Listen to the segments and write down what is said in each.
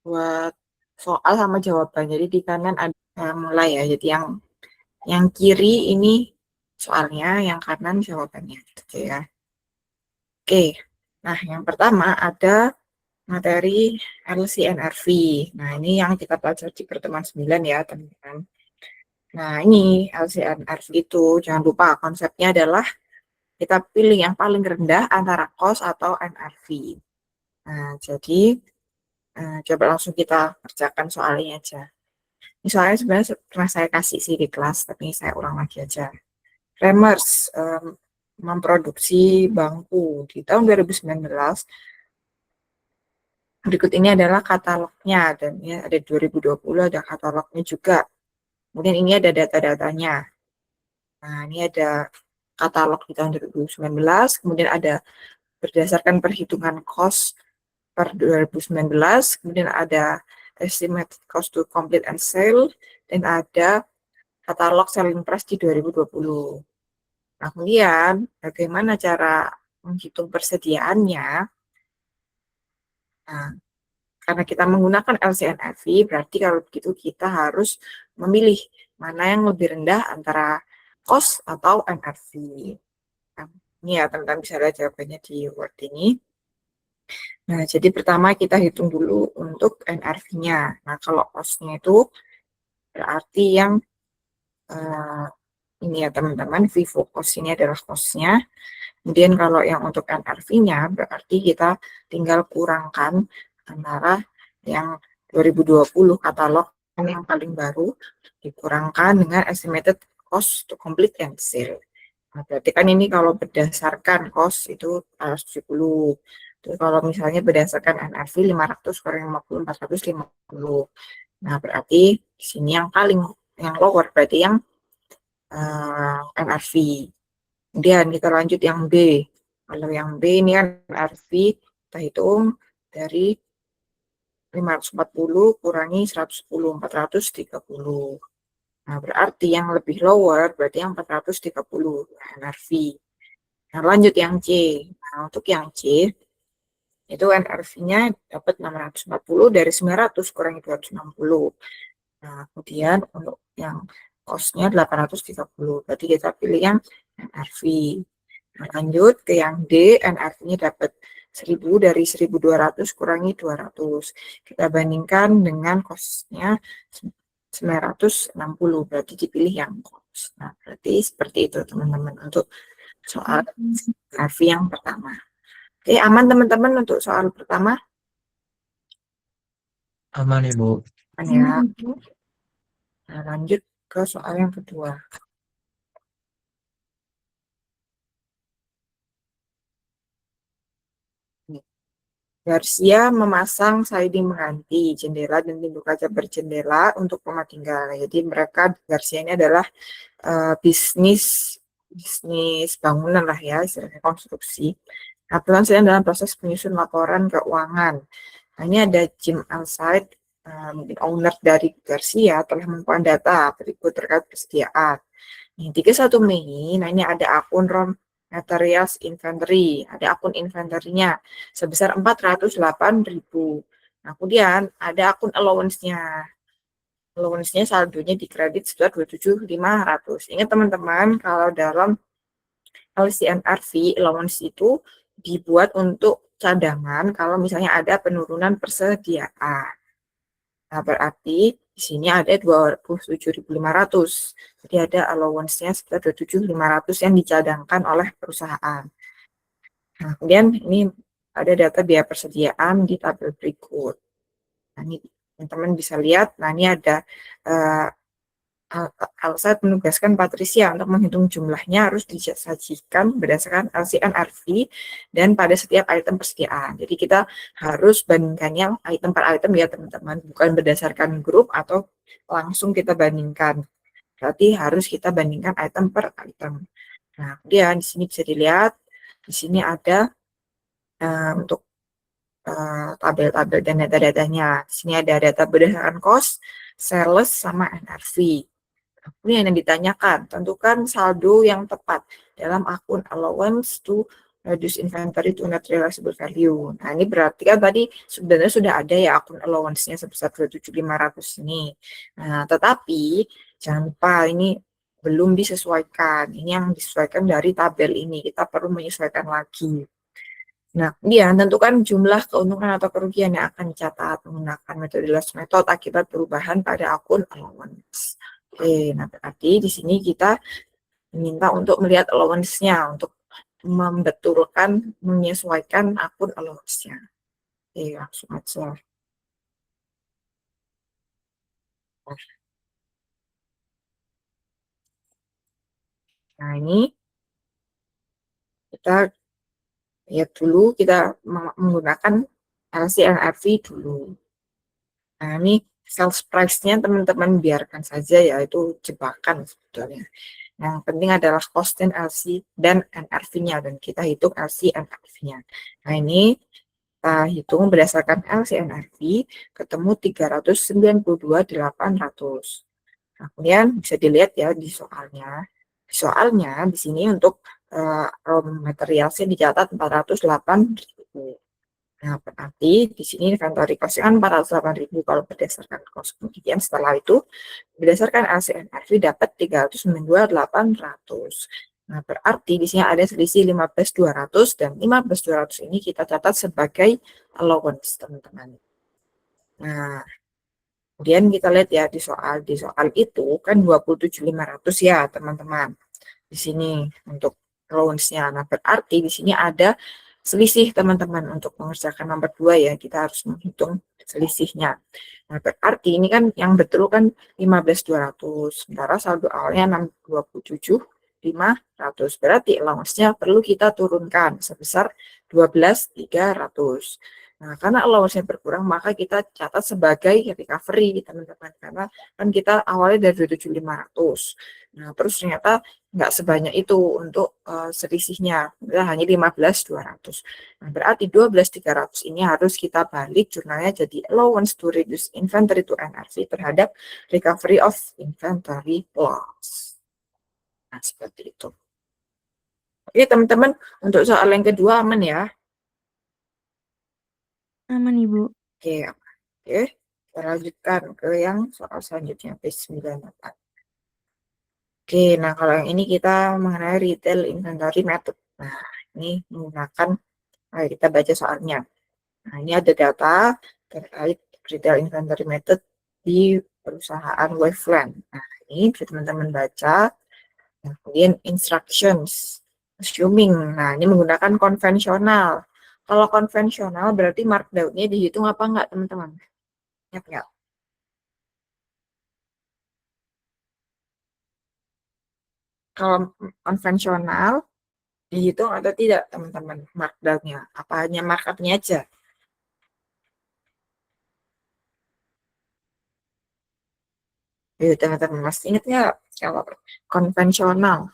buat soal sama jawaban. Jadi di kanan ada mulai ya. Jadi yang kiri ini soalnya, yang kanan jawabannya gitu ya. Oke. Nah, yang pertama ada materi LCNRV. Nah, ini yang kita pelajari di pertemuan 9 ya, teman-teman. Nah, ini LCNRV itu jangan lupa konsepnya adalah kita pilih yang paling rendah antara COS atau NRV. Nah, jadi coba langsung kita kerjakan soalnya aja. Ini soalnya sebenarnya pernah saya kasih sih di kelas, tapi saya ulang lagi aja. Remers memproduksi bangku di tahun 2019. Berikut ini adalah katalognya, dan ya ada 2020 ada katalognya juga. Kemudian ini ada data-datanya. Nah, ini ada katalog di tahun 2019, kemudian ada berdasarkan perhitungan cost per 2019, kemudian ada estimated cost to complete and sale, dan ada katalog selling price di 2020. Nah, kemudian bagaimana cara menghitung persediaannya? Nah, karena kita menggunakan LCNRV, berarti kalau begitu kita harus memilih mana yang lebih rendah antara cost atau NRV. Nah, ini ya teman-teman bisa lihat jawabannya di Word ini. Nah, jadi pertama kita hitung dulu untuk NRV-nya. Nah, kalau cost-nya itu berarti yang uh, ini ya teman-teman, Vivo cost ini adalah cost-nya. Kemudian kalau yang untuk NRV-nya berarti kita tinggal kurangkan antara yang 2020 katalog yang paling baru dikurangkan dengan estimated cost to complete and sale. Nah, berarti kan ini kalau berdasarkan cost itu 70. Terus kalau misalnya berdasarkan NRV 500 kurang 50 450. Nah, berarti di sini yang paling yang lower berarti yang NRV. Kemudian kita lanjut yang B. Kalau yang B ini kan NRV kita hitung dari 540 kurangi 110, 430. Nah, berarti yang lebih lower berarti yang 430 NRV. Nah, lanjut yang C. Nah, untuk yang C itu NRV-nya dapat 640 dari 900 kurangi 260. Nah, kemudian untuk yang cost-nya 830. Berarti kita pilih yang NRV. Nah, lanjut ke yang D, NRV-nya dapat 1000 dari 1200 kurangi 200. Kita bandingkan dengan cost-nya 960. Berarti dipilih yang cost. Nah, berarti seperti itu teman-teman untuk soal NRV yang pertama. Oke, aman teman-teman untuk soal pertama? Aman Ibu. Aman ya. Nah, lanjut ke soal yang kedua. Garcia memasang siding mengganti jendela dan pintu kaca berjendela untuk rumah tinggal. Jadi mereka Garcia ini adalah bisnis bangunan lah ya, istilahnya konstruksi. Nah, kebetulan sedang dalam proses penyusun laporan keuangan. Nah, ini ada Jim Alside, mungkin owner dari Garcia, telah mengumpulkan data berikut terkait persediaan. Nih, 31 Mei, nah ini ada akun ROM Materials Inventory, ada akun inventory-nya sebesar 408.000. Nah, kemudian ada akun allowance-nya. Allowance-nya saldonya di kredit sebesar 27.500. Ingat teman-teman, kalau dalam LCNRV, allowance itu dibuat untuk cadangan kalau misalnya ada penurunan persediaan. Nah, berarti di sini ada 27.500. Jadi ada allowance-nya sekitar 27.500 yang dicadangkan oleh perusahaan. Nah, kemudian ini ada data biaya persediaan di tabel berikut. Nah, ini teman-teman bisa lihat. Nah, ini ada Alsat menugaskan Patricia untuk menghitung jumlahnya harus disajikan berdasarkan LCNRV dan pada setiap item persediaan. Jadi kita harus bandingkannya item per item ya teman-teman, bukan berdasarkan grup atau langsung kita bandingkan. Berarti harus kita bandingkan item per item. Nah, kemudian di sini bisa dilihat, di sini ada untuk tabel-tabel dan data-datanya. Di sini ada data berdasarkan cost, sales, sama NRV. Ini yang ditanyakan, tentukan saldo yang tepat dalam akun allowance to reduce inventory to net realizable value. Nah, ini berarti kan tadi sebenarnya sudah ada ya akun allowance-nya sebesar 27.500 ini. Nah, tetapi jangan lupa ini belum disesuaikan. Ini yang disesuaikan dari tabel ini. Kita perlu menyesuaikan lagi. Nah, dia tentukan jumlah keuntungan atau kerugian yang akan dicatat menggunakan metode last method akibat perubahan pada akun allowance. Oke, nah berarti di sini kita diminta untuk melihat allowance-nya untuk membetulkan, menyesuaikan akun allowance-nya. Oke, langsung aja. Nah, ini kita lihat dulu, kita menggunakan LCNRV dulu. Nah, ini sales price-nya teman-teman biarkan saja ya, itu jebakan sebetulnya. Yang penting adalah cost dan LC dan NRV-nya, dan kita hitung LC NRV-nya. Nah, ini kita hitung berdasarkan LC NRV, ketemu 392.800. Nah, kemudian bisa dilihat ya di soalnya. Di soalnya di sini untuk raw materialsnya dicatat 408.000. Nah, berarti di sini inventory cost kan 408.000 kalau berdasarkan cost. Kemudian setelah itu berdasarkan LCNRV dapat 392.800. Nah, berarti di sini ada selisih 15.200 dan 15.200 ini kita catat sebagai allowance, teman-teman. Nah, kemudian kita lihat ya di soal itu kan 27.500 ya, teman-teman. Di sini untuk allowance-nya. Nah, berarti di sini ada selisih, teman-teman. Untuk mengerjakan nomor 2 ya, kita harus menghitung selisihnya. Nah, berarti ini kan yang betul kan 15.200. Sementara saldo awalnya 27.500. Berarti allowance-nya perlu kita turunkan sebesar 12.300. Nah, karena allowance-nya berkurang, maka kita catat sebagai recovery, teman-teman. Karena kan kita awalnya dari 27.500. Nah, terus ternyata nggak sebanyak itu untuk selisihnya, hanya 15.200. Nah, berarti 12.300 ini harus kita balik jurnalnya jadi allowance to reduce inventory to NRV terhadap recovery of inventory loss. Nah, seperti itu. Oke, teman-teman, untuk soal yang kedua aman ya? Aman, Ibu. Oke, aman. Oke, kita lanjutkan ke yang soal selanjutnya, page 98. Oke, nah kalau yang ini kita mengenai retail inventory method. Nah, ini menggunakan, kita baca soalnya. Nah, ini ada data terkait retail inventory method di perusahaan Waveland. Nah, ini bisa teman-teman baca. Nah, kemudian instructions, assuming. Nah, ini menggunakan konvensional. Kalau konvensional berarti markdown-nya dihitung apa enggak, teman-teman? Ingat enggak? Kalau konvensional dihitung atau tidak, teman-teman, markdown-nya? Apa hanya markup-nya aja? Teman-teman masih ingat nggak kalau konvensional?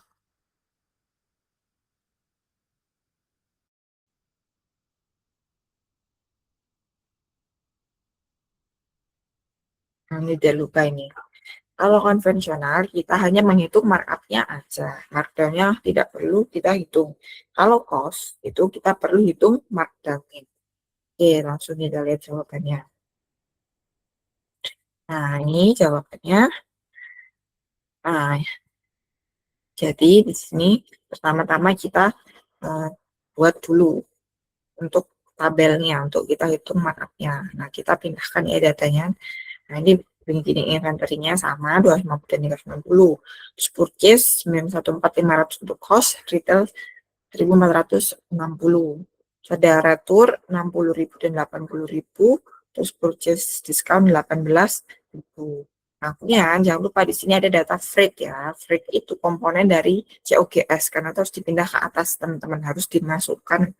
Nah, ini udah lupa ini. Kalau konvensional, kita hanya menghitung markup-nya aja. Markdown-nya tidak perlu kita hitung. Kalau cost, itu kita perlu hitung markdown-nya. Oke, langsung kita lihat jawabannya. Nah, ini jawabannya. Nah, jadi di sini pertama-tama kita buat dulu untuk tabelnya, untuk kita hitung markup-nya. Nah, kita pindahkan ya datanya. Nah, ini beginning inventory-nya sama 250 dan 390. Terus purchase 914.500 untuk cost, retail 1.460. Ada retur 60.000 dan 80.000. Terus purchase discount 18.000. Nah, kemudian jangan lupa di sini ada data freight ya. Freight itu komponen dari COGS karena terus dipindah ke atas, teman-teman, harus dimasukkan,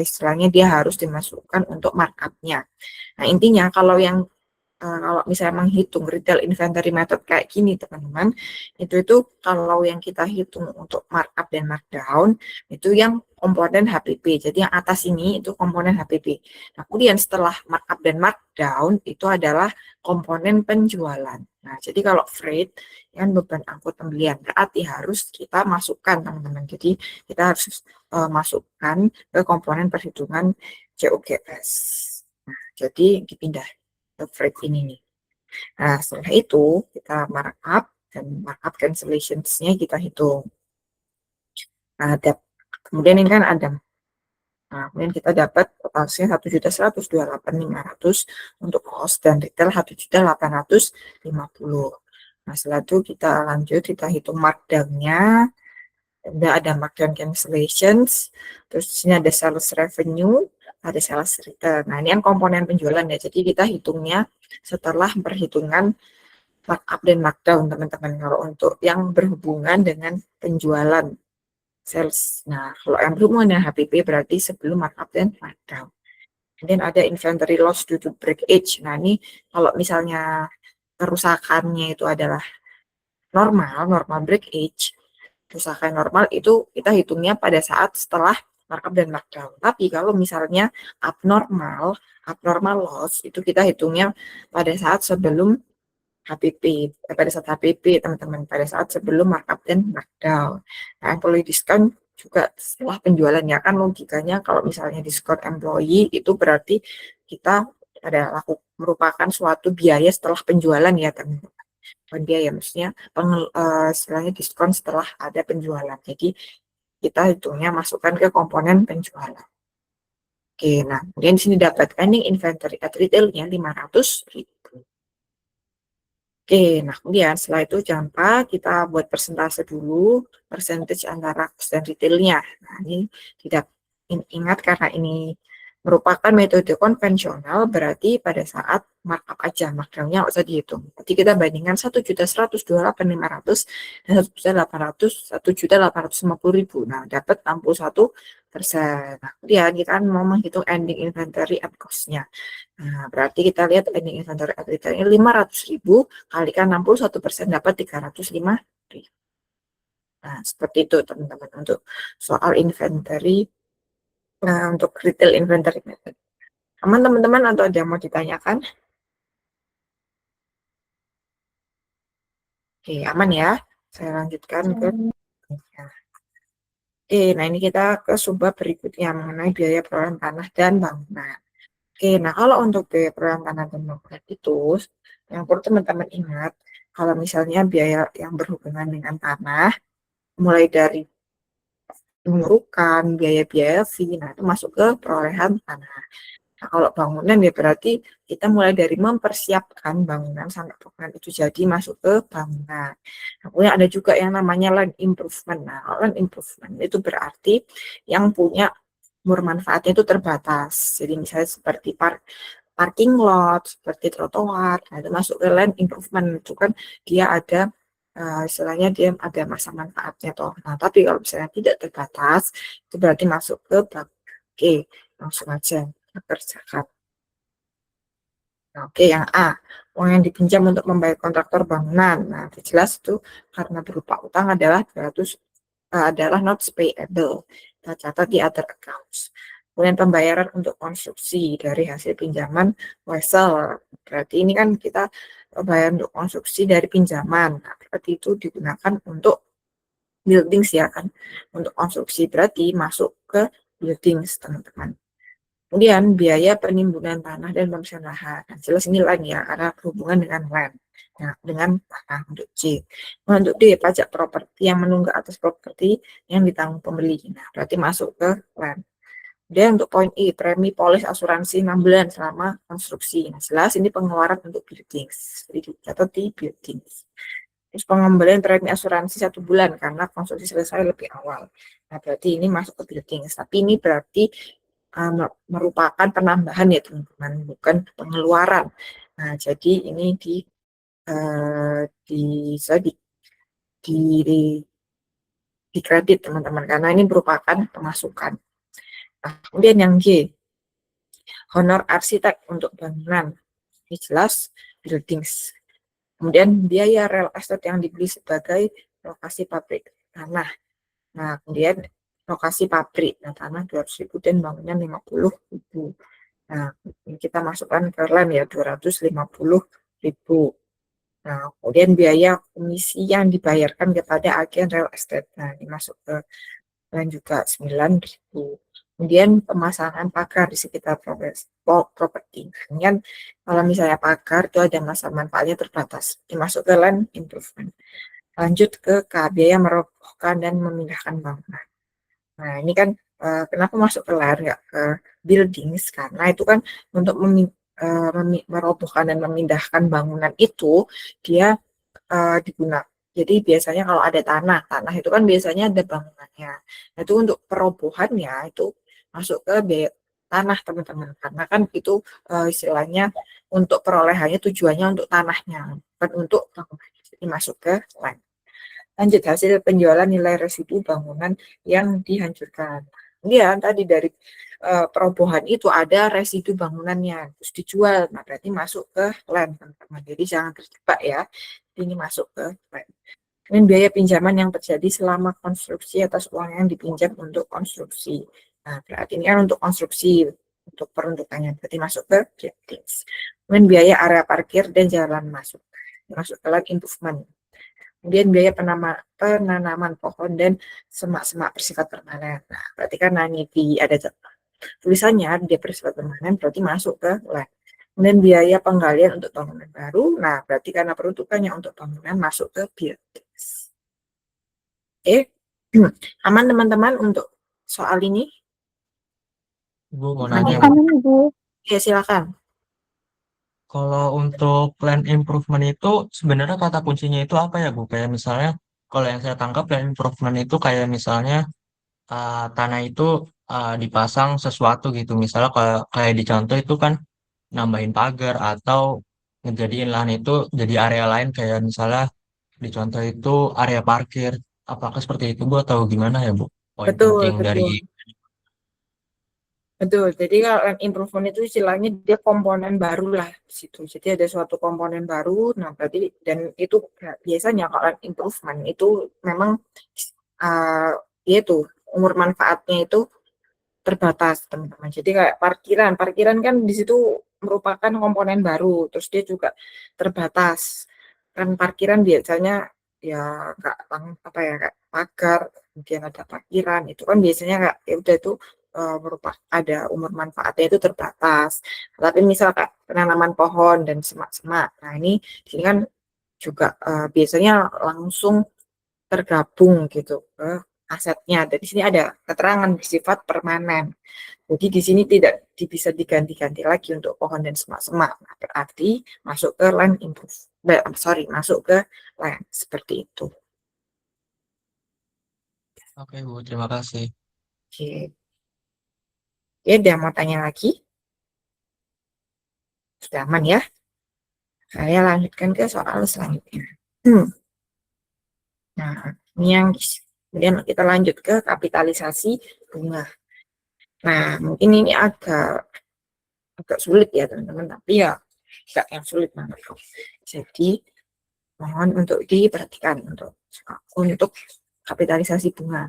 istilahnya dia harus dimasukkan untuk markup-nya. Nah, intinya kalau kalau misalnya menghitung retail inventory method kayak gini, teman-teman, itu kalau yang kita hitung untuk markup dan markdown, itu yang komponen HPP. Jadi yang atas ini itu komponen HPP. Nah, kemudian setelah markup dan markdown, itu adalah komponen penjualan. Nah, jadi kalau freight kan beban angkut pembelian berarti harus kita masukkan teman-teman. Jadi kita harus masukkan ke komponen perhitungan COGS. Nah, jadi dipindah ke freight ini nih. Nah, setelah itu kita markup dan markup cancellationsnya kita hitung. Nah, kemudian ini kan ada. Nah, kemudian kita dapat totalnya 1.100.028.500 untuk cost dan retail 1.850.000. Nah, setelah itu kita lanjut, kita hitung markdown-nya. Ada markdown cancellations, terus di sini ada sales revenue, ada sales return. Nah, ini kan komponen penjualan ya, jadi kita hitungnya setelah perhitungan markup dan markdown, teman-teman. Kalau untuk yang berhubungan dengan penjualan sales. Nah, kalau yang berhubungan dengan HPP berarti sebelum markup dan markdown. Kemudian ada inventory loss due to breakage. Nah, ini kalau misalnya kerusakannya itu adalah normal breakage, kerusakan normal itu kita hitungnya pada saat setelah markup dan markdown. Tapi kalau misalnya abnormal loss itu kita hitungnya pada saat sebelum HPP, pada saat HPP teman-teman, pada saat sebelum markup dan markdown. Nah, employee discount juga setelah penjualan ya kan, logikanya kalau misalnya diskon employee itu berarti kita ada merupakan suatu biaya setelah penjualan ya teman-teman. Bukan biaya, maksudnya istilahnya diskon setelah ada penjualan. Jadi kita hitungnya masukkan ke komponen penjualan. Oke, nah kemudian di sini dapat ending inventory at retailnya 500.000. Oke, nah kemudian setelah itu jangan lupa kita buat persentase dulu, percentage antara cost dan retailnya. Nah, ini tidak ingat karena ini merupakan metode konvensional, berarti pada saat markup aja, markdown-nya nggak usah dihitung. Jadi kita bandingkan 1.128.500 dan 1.850.000. Nah, dapat 61%. Nah, kemudian kita mau menghitung ending inventory at cost-nya. Nah, berarti kita lihat ending inventory at retail-nya 500.000 kalikan 61% dapat 305.000. Nah, seperti itu teman-teman untuk soal inventory. Nah, untuk retail inventory method. Aman teman-teman atau ada yang mau ditanyakan? Oke, aman ya. Saya lanjutkan ke nah ini kita ke subbab berikutnya mengenai biaya perolehan tanah dan bangunan. Oke, nah kalau untuk biaya perolehan tanah dan bangunan itu, yang perlu teman-teman ingat, kalau misalnya biaya yang berhubungan dengan tanah, mulai dari pengurukan, biaya-biaya fee, nah itu masuk ke perolehan tanah. Nah, kalau bangunan ya berarti kita mulai dari mempersiapkan bangunan sampai bangunan itu jadi masuk ke bangunan. Nah, kemudian ada juga yang namanya land improvement. Nah, land improvement itu berarti yang punya umur manfaatnya itu terbatas. Jadi misalnya seperti parking lot, seperti trotoar, nah itu masuk ke land improvement. Itu kan dia ada istilahnya dia ada masa manfaatnya toh. Nah, tapi kalau misalnya tidak terbatas, itu berarti masuk ke oke, langsung aja kerjakan. Nah, oke, yang A, uang yang dipinjam untuk membayar kontraktor bangunan. Nah, jelas itu karena berupa utang adalah 200 adalah notes payable. Kita catat di other accounts. Kemudian pembayaran untuk konstruksi dari hasil pinjaman wesel. Berarti ini kan kita pembayaran untuk konstruksi dari pinjaman. Nah, berarti itu digunakan untuk buildings ya kan. Untuk konstruksi berarti masuk ke buildings, teman-teman. Kemudian biaya penimbunan tanah dan pembersihan lahan. Nah, jelas ini land ya, karena berhubungan dengan land. Nah, dengan tanah untuk C. Nah, untuk D, pajak properti yang menunggak atas properti yang ditanggung pembeli. Nah, berarti masuk ke land. Kemudian untuk poin I, premi polis asuransi 6 bulan selama konstruksi. Nah, jelas ini pengeluaran untuk buildings. Jadi dicatat di buildings. Terus pengembalian premi asuransi 1 bulan karena konstruksi selesai lebih awal. Nah, berarti ini masuk ke buildings. Tapi ini berarti merupakan penambahan ya teman-teman, bukan pengeluaran. Nah, jadi ini bisa di kredit teman-teman karena ini merupakan pemasukan. Nah, kemudian yang G, honor arsitek untuk bangunan. Ini jelas buildings. Kemudian biaya real estate yang dibeli sebagai lokasi pabrik tanah. Nah, kemudian lokasi pabrik, nah tanah 200.000 dan bangunan 50.000. Nah, kita masukkan ke land ya 250.000. Nah, kemudian biaya komisi yang dibayarkan kepada agen real estate. Nah, ini masuk ke dan juga 9.000. Kemudian pemasangan pagar di sekitar properti. Ini kan kalau misalnya pagar itu ada masa manfaatnya terbatas, dimasuk ke land improvement. Lanjut ke biaya merobohkan dan memindahkan bangunan. Nah, ini kan kenapa masuk ke layar nggak ke buildings? Karena itu kan untuk merobohkan dan memindahkan bangunan itu dia digunakan. Jadi biasanya kalau ada tanah, tanah itu kan biasanya ada bangunannya. Nah, itu untuk perobohannya itu masuk ke biaya tanah teman-teman. Karena kan itu istilahnya untuk perolehannya tujuannya untuk tanahnya, bukan untuk bangunannya. Jadi masuk ke land. Lanjut hasil penjualan nilai residu bangunan yang dihancurkan. Iya, tadi dari perobohan itu ada residu bangunannya, terus dijual. Nah, berarti masuk ke land, teman-teman. Jadi jangan terjebak ya. Ini masuk ke land. Kemudian biaya pinjaman yang terjadi selama konstruksi atas uang yang dipinjam untuk konstruksi. Nah, berarti ini kan untuk konstruksi, untuk peruntukannya. Berarti masuk ke buildings. Kemudian biaya area parkir dan jalan masuk. Masuk ke land improvement. Kemudian biaya penanaman pohon dan semak-semak bersifat permanen. Nah, berarti kan ini ada tulisannya dia bersifat permanen, berarti masuk ke land. Kemudian biaya penggalian untuk bangunan baru. Nah, berarti karena peruntukannya untuk bangunan masuk ke buildings. Oke, aman teman-teman untuk soal ini? Bu mau Ada nanya, yang Bu. Aman, Bu. ya silakan. Kalau untuk land improvement itu sebenarnya kata kuncinya itu apa ya, Bu? Kayak misalnya, kalau yang saya tangkap land improvement itu kayak misalnya tanah itu dipasang sesuatu gitu. Misalnya kayak di contoh itu kan nambahin pagar atau ngejadiin lahan itu jadi area lain kayak misalnya di contoh itu area parkir. Apakah seperti itu, Bu, atau gimana ya, Bu? Poin Betul, penting dari. betul. Betul, jadi kalau land improvement itu istilahnya dia komponen baru lah di situ. Jadi ada suatu komponen baru, nah berarti dan itu biasanya kalau land improvement itu memang uh, dia tuh umur manfaatnya itu terbatas teman-teman. Jadi kayak parkiran, parkiran kan di situ merupakan komponen baru, terus dia juga terbatas. Kan parkiran biasanya ya nggak apa ya kayak pagar, kemudian ada parkiran, itu kan biasanya kayak ya udah itu merupakan ada umur manfaatnya itu terbatas. Tapi misal kayak penanaman pohon dan semak-semak, nah ini di sini kan juga biasanya langsung tergabung gitu ke asetnya. Dan di sini ada keterangan bersifat permanen. Jadi di sini tidak bisa diganti-ganti lagi untuk pohon dan semak-semak. Nah, berarti masuk ke land improve. Sorry, masuk ke land seperti itu. Oke, Bu, terima kasih. Oke, ya udah mau tanya lagi? Sudah aman ya? Saya lanjutkan ke soal selanjutnya. Nah, ini yang kemudian kita lanjut ke kapitalisasi bunga. Nah, mungkin ini agak sulit ya teman-teman, tapi ya enggak yang sulit banget kok. Jadi mohon untuk diperhatikan untuk kapitalisasi bunga.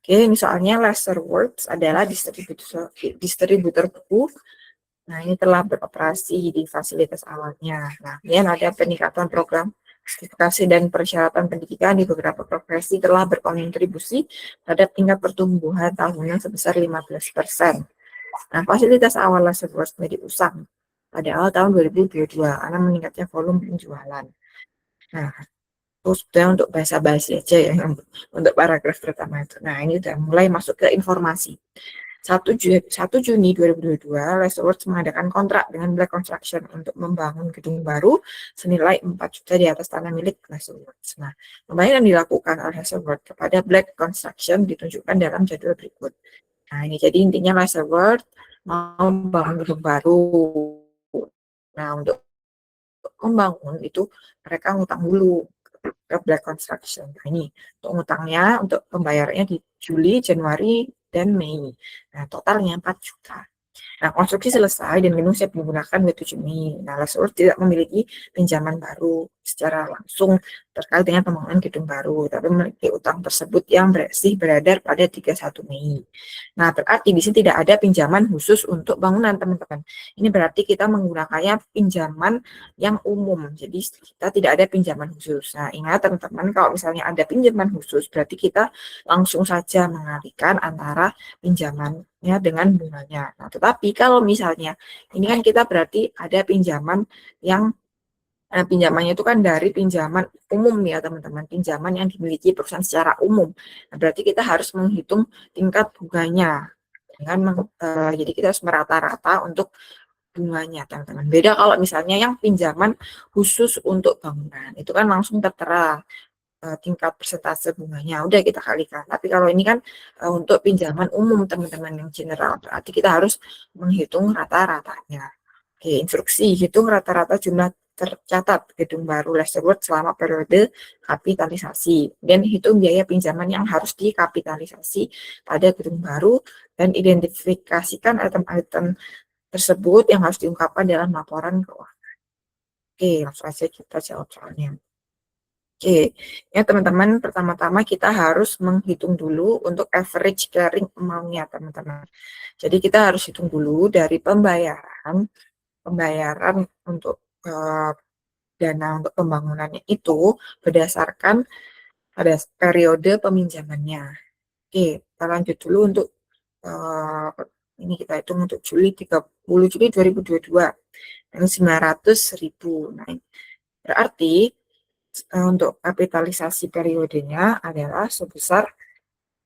Oke, ini soalnya Works adalah distributor buku. Nah, ini telah beroperasi di fasilitas awalnya. Nah, ini ada peningkatan program sertifikasi dan persyaratan pendidikan di beberapa profesi telah berkontribusi pada tingkat pertumbuhan tahunan sebesar 15%. Nah, fasilitas awal Works menjadi usang pada awal tahun 2022 karena meningkatnya volume penjualan. Nah, itu sudah untuk bahasa basi aja ya, untuk paragraf pertama itu. Nah, ini udah mulai masuk ke informasi. 1 Juni 2022, Lesterworks mengadakan kontrak dengan Black Construction untuk membangun gedung baru senilai 4 juta di atas tanah milik Lesterworks. Nah, pembayaran yang dilakukan oleh Lesterworks kepada Black Construction ditunjukkan dalam jadwal berikut. Nah, ini jadi intinya Lesterworks mau membangun gedung baru. Nah, untuk membangun itu mereka ngutang dulu ke Black Construction. Nah, ini untuk ngutangnya, untuk pembayarannya di Juli, Januari, dan Mei. Nah, totalnya 4 juta. Nah, konstruksi selesai dan gedung siap digunakan 27 Mei. Nah, lessor tidak memiliki pinjaman baru secara langsung terkait dengan pembangunan gedung baru, tapi memiliki utang tersebut yang bersih beredar pada 31 Mei. Nah, berarti di sini tidak ada pinjaman khusus untuk bangunan, teman-teman. Ini berarti kita menggunakannya pinjaman yang umum. Jadi, kita tidak ada pinjaman khusus. Nah, ingat teman-teman, kalau misalnya ada pinjaman khusus, berarti kita langsung saja mengalihkan antara pinjamannya dengan bunganya. Nah, tetapi kalau misalnya ini kan kita berarti ada pinjaman yang pinjamannya itu kan dari pinjaman umum ya teman-teman, pinjaman yang dimiliki perusahaan secara umum. Nah, berarti kita harus menghitung tingkat bunganya dengan jadi kita harus merata-rata untuk bunganya teman-teman. Beda kalau misalnya yang pinjaman khusus untuk bangunan itu kan langsung tertera tingkat persentase bunganya udah kita kalikan. Tapi kalau ini kan untuk pinjaman umum teman-teman yang general berarti kita harus menghitung rata-ratanya. Oke, instruksi hitung rata-rata jumlah tercatat gedung baru Lesterwood selama periode kapitalisasi dan hitung biaya pinjaman yang harus dikapitalisasi pada gedung baru dan identifikasikan item-item tersebut yang harus diungkapkan dalam laporan keuangan. Oke, langsung aja kita jawab soalnya. Oke, ya teman-teman, pertama-tama kita harus menghitung dulu untuk average carrying amount-nya, teman-teman. Jadi kita harus hitung dulu dari pembayaran untuk dana untuk pembangunannya itu berdasarkan pada periode peminjamannya. Oke, kita lanjut dulu untuk ini kita hitung untuk Juli 30 Juli 2022 yang 900.000. Nah, berarti untuk kapitalisasi periodenya adalah sebesar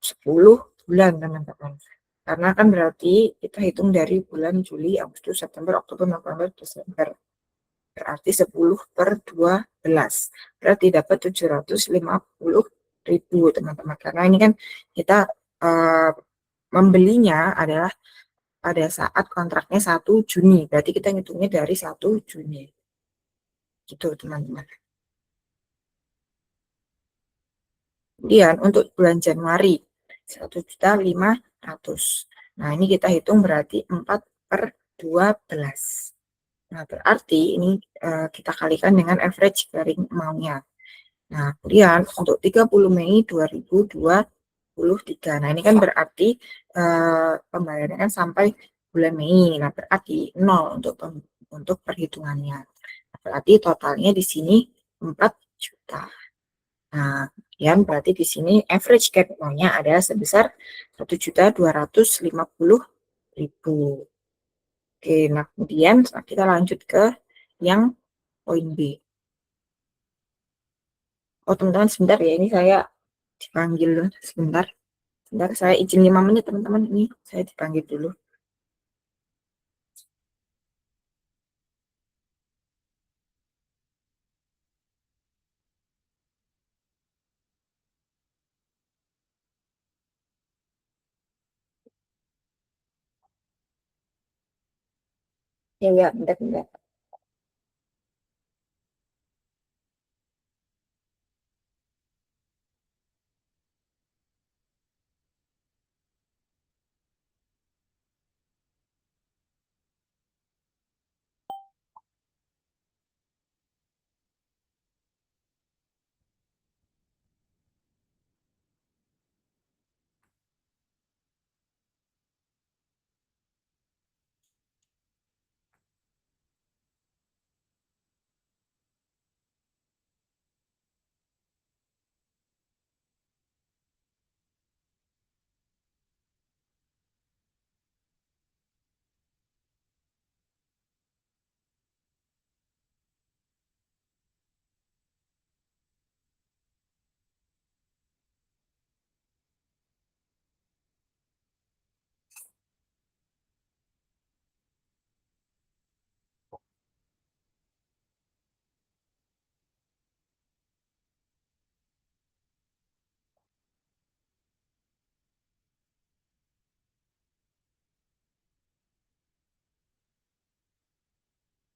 10 bulan, teman-teman. Karena kan berarti kita hitung dari bulan Juli, Agustus, September, Oktober, November, Desember. Berarti 10 per 12. Berarti dapat 750.000, teman-teman. Karena ini kan kita membelinya adalah pada saat kontraknya 1 Juni. Berarti kita ngitungnya dari 1 Juni. Gitu, teman-teman. Kemudian untuk bulan Januari 1.500.000. Nah, ini kita hitung berarti 4 per 12. Nah, berarti ini kita kalikan dengan average carrying amount-nya. Nah, kemudian untuk 30 Mei 2023. Nah, ini kan berarti pembayarannya kan sampai bulan Mei. Nah, berarti 0 untuk perhitungannya. Nah, berarti totalnya di sini 4 juta. Nah, kemudian berarti di sini average capitalnya adalah sebesar 1.250.000. Oke, nah kemudian kita lanjut ke yang poin B. Oh, teman-teman sebentar ya, ini saya dipanggil dulu. Sebentar. Sebentar, saya izin 5 menit, teman-teman. Ini saya dipanggil dulu. Ya, ya, bentar, bentar.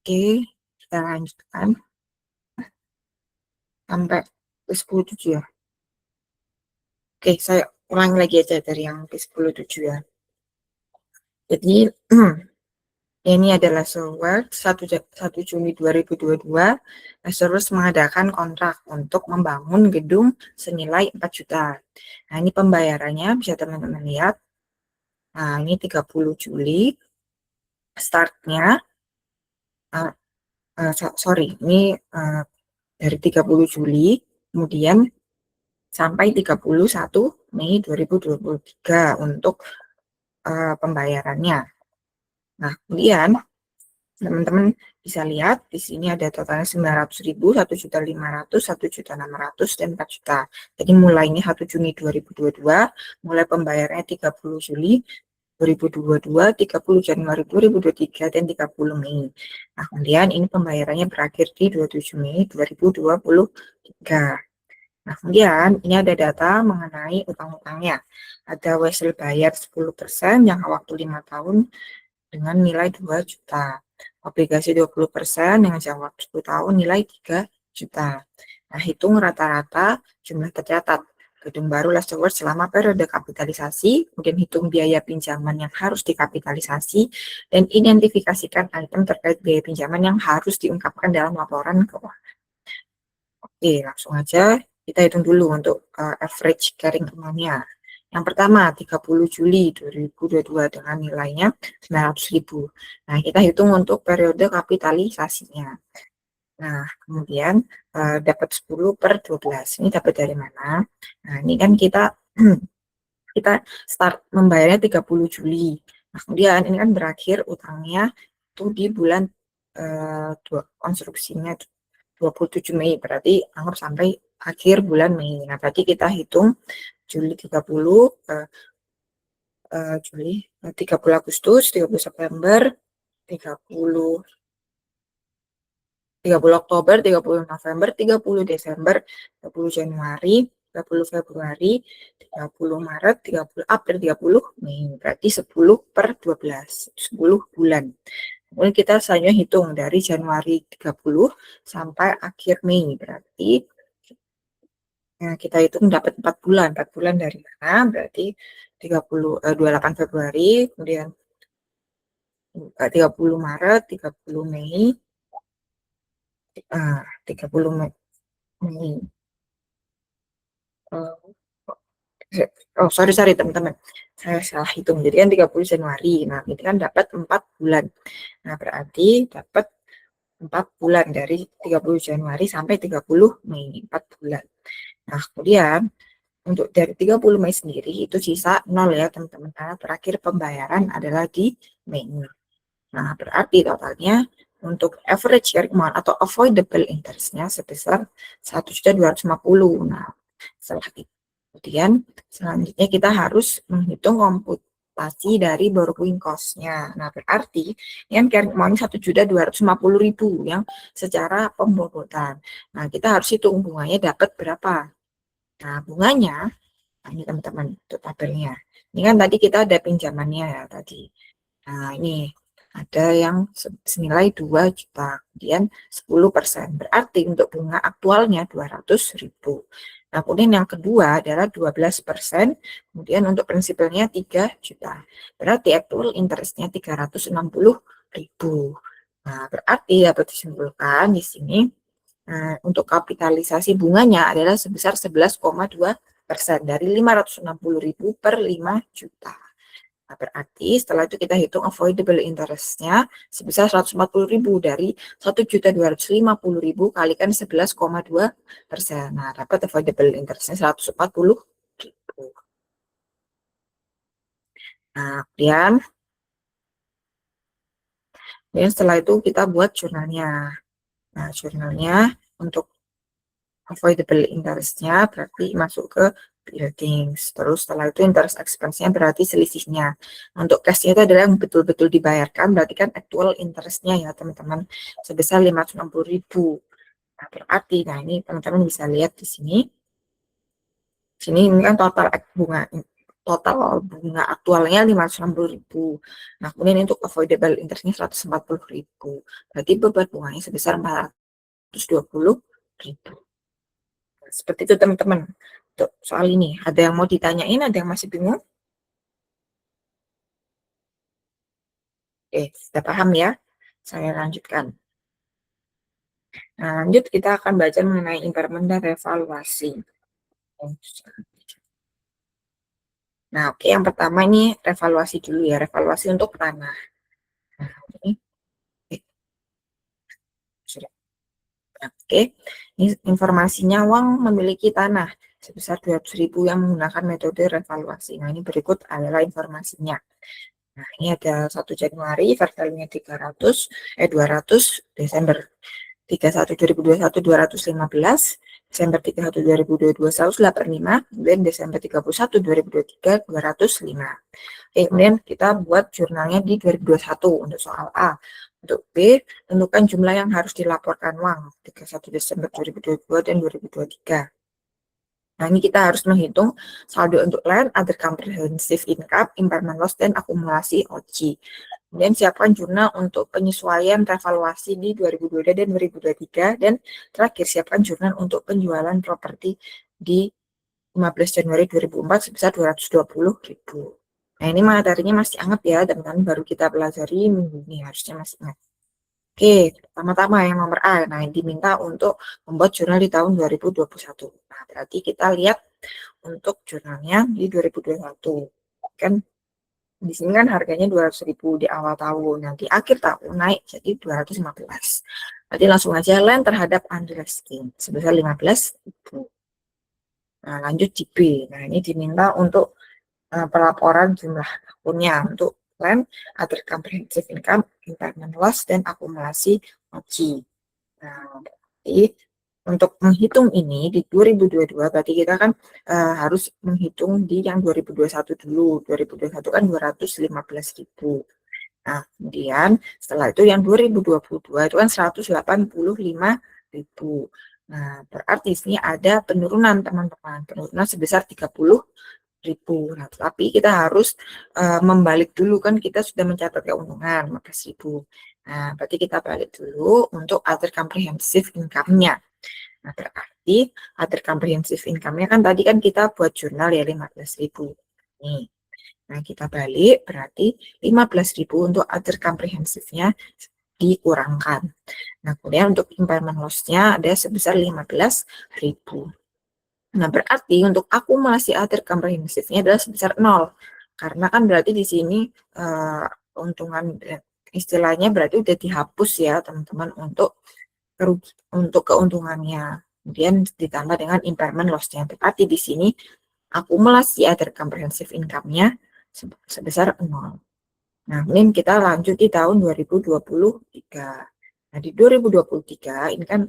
Oke, kita lanjutkan sampai ke 10.7 ya. Oke, saya ulangi lagi aja dari yang ke 10.7 ya. Jadi, Ini adalah Lesterworks 1 Juni 2022. Lesterworks mengadakan kontrak untuk membangun gedung senilai 4 juta. Nah, ini pembayarannya bisa teman-teman lihat. Nah, ini 30 Juli. Startnya, sorry, ini dari 30 Juli, kemudian sampai 31 Mei 2023 untuk pembayarannya. Nah, kemudian teman-teman bisa lihat di sini ada totalnya 900.000, 1.500.000, 1.600.000, dan 4 juta. Jadi mulainya 1 Juni 2022, mulai pembayarannya 30 Juli 2022, 30 Januari 2023, dan 30 Mei. Nah, kemudian ini pembayarannya berakhir di 27 Mei 2023. Nah, kemudian ini ada data mengenai utang-utangnya. Ada wesel bayar 10% jangka waktu 5 tahun dengan nilai 2 juta. Obligasi 20% dengan jangka waktu 10 tahun nilai 3 juta. Nah, hitung rata-rata jumlah tercatat gedung baru Lesterworks selama periode kapitalisasi, kemudian hitung biaya pinjaman yang harus dikapitalisasi, dan identifikasikan item terkait biaya pinjaman yang harus diungkapkan dalam laporan keuangan. Oke, langsung aja kita hitung dulu untuk average carrying amount-nya. Yang pertama, 30 Juli 2022 dengan nilainya 900.000. Nah, kita hitung untuk periode kapitalisasinya. Nah, kemudian dapat 10 per 12. Ini dapat dari mana? Nah, ini kan kita kita start membayarnya 30 Juli. Nah, kemudian ini kan berakhir utangnya itu di bulan konstruksinya 27 Mei, berarti anggap sampai akhir bulan Mei. Nah, berarti kita hitung Juli 30, Juli 30 Agustus, 30 September, 30 Oktober, 30 November, 30 Desember, 30 Januari, 30 Februari, 30 Maret, 30 April, 30 Mei. Berarti 10 per 12, 10 bulan. Kemudian kita selanjutnya hitung dari Januari 30 sampai akhir Mei. Berarti kita hitung dapat 4 bulan. 4 bulan dari mana? Berarti 28 Februari, kemudian 30 Maret, 30 Mei, 30 Mei. Oh, sorry teman-teman. Saya salah hitung. Jadi kan 30 Januari. Nah, ini kan dapat 4 bulan. Nah, berarti dapat 4 bulan dari 30 Januari sampai 30 Mei. 4 bulan. Nah, kemudian untuk dari 30 Mei sendiri itu sisa 0 ya teman-teman. Karena terakhir pembayaran adalah di Mei. Nah, berarti totalnya untuk average year amount atau avoidable interest-nya sebesar 1.250.000. Nah, setelah itu, kemudian selanjutnya kita harus menghitung komputasi dari borrowing cost-nya. Nah, berarti yang carrying amount 1.250.000 yang secara pembobotan. Nah, kita harus hitung bunganya dapat berapa. Nah, bunganya, nah ini teman-teman, untuk tabelnya. Ini kan tadi kita ada pinjamannya ya tadi. Nah, ini ada yang senilai 2 juta, kemudian 10%. Berarti untuk bunga aktualnya 200.000. Nah, kemudian yang kedua adalah 12%, kemudian untuk prinsipalnya 3 juta. Berarti actual interest-nya 360.000. Nah, berarti dapat disimpulkan di sini untuk kapitalisasi bunganya adalah sebesar 11,2% dari 560.000 per 5 juta. Nah, berarti setelah itu kita hitung avoidable interest-nya sebesar 140.000 dari 1.250.000 kalikan 11,2%. Nah, dapat avoidable interest-nya 140.000. Nah, kemudian setelah itu kita buat jurnalnya. Nah, jurnalnya untuk avoidable interest-nya berarti masuk ke buildings. Terus setelah itu interest expense-nya berarti selisihnya. Untuk cash-nya itu adalah yang betul-betul dibayarkan, berarti kan actual interest-nya ya teman-teman, sebesar 560.000. Nah, berarti, nah ini teman-teman bisa lihat di sini. Sini ini kan total bunga aktualnya 560.000. Nah, kemudian untuk avoidable interest-nya 140.000. Berarti beban bunganya sebesar 420.000. Seperti itu teman-teman. Untuk soal ini, ada yang mau ditanyain, ada yang masih bingung? Oke, sudah paham ya? Saya lanjutkan. Nah, lanjut kita akan baca mengenai impairment dan revaluasi. Nah, oke, yang pertama ini revaluasi dulu ya, revaluasi untuk tanah. Nah, ini, sudah. Oke, ini informasinya Wang memiliki tanah sebesar 200.000 yang menggunakan metode revaluasi. Nah, ini berikut adalah informasinya. Nah, ini ada 1 Januari, fair value-nya 200, Desember 31 2021 215, Desember 31 2022 185, kemudian Desember 31 2023 205. Oke, kemudian kita buat jurnalnya di 2021 untuk soal A. Untuk B, tentukan jumlah yang harus dilaporkan uang 31 Desember 2022 dan 2023. Nah, ini kita harus menghitung saldo untuk land, other comprehensive income, impairment loss, dan akumulasi OC. Kemudian siapkan jurnal untuk penyesuaian revaluasi di 2022 dan 2023. Dan terakhir, siapkan jurnal untuk penjualan properti di 15 Januari 2004 sebesar 220.000. Nah, ini materinya masih anget ya, teman-teman, baru kita pelajari minggu ini, harusnya masih ingat. Oke, pertama-tama yang nomor A, nah diminta untuk membuat jurnal di tahun 2021. Nah, berarti kita lihat untuk jurnalnya di 2021. Kan di sini kan harganya 200.000 di awal tahun, nanti akhir tahun naik jadi 215. Berarti langsung aja land terhadap unrealized gain sebesar 15.000. Nah, lanjut di B. Nah, ini diminta untuk pelaporan jumlah akunnya untuk land, other comprehensive income, impairment loss, dan akumulasi OC. Nah, berarti untuk menghitung ini di 2022 berarti kita kan harus menghitung di yang 2021 dulu. 2021 kan 215.000. Nah, kemudian setelah itu yang 2022 itu kan 185.000. Nah, berarti sini ada penurunan teman-teman, penurunan sebesar 30.000. Nah, tapi kita harus membalik dulu kan kita sudah mencatat keuntungan 15.000. Nah, berarti kita balik dulu untuk other comprehensive income-nya. Nah, berarti other comprehensive income-nya kan tadi kan kita buat jurnal ya 15.000. Nih. Nah, kita balik berarti 15.000 untuk other comprehensive-nya dikurangkan. Nah, kemudian untuk impairment loss-nya ada sebesar 15.000. Nah, berarti untuk akumulasi other comprehensive-nya adalah sebesar 0. Karena kan berarti di sini keuntungan istilahnya berarti udah dihapus ya, teman-teman, untuk keuntungannya. Kemudian ditambah dengan impairment loss-nya. Berarti di sini akumulasi other comprehensive income-nya sebesar 0. Nah, kemudian kita lanjut di tahun 2023. Nah, di 2023 ini kan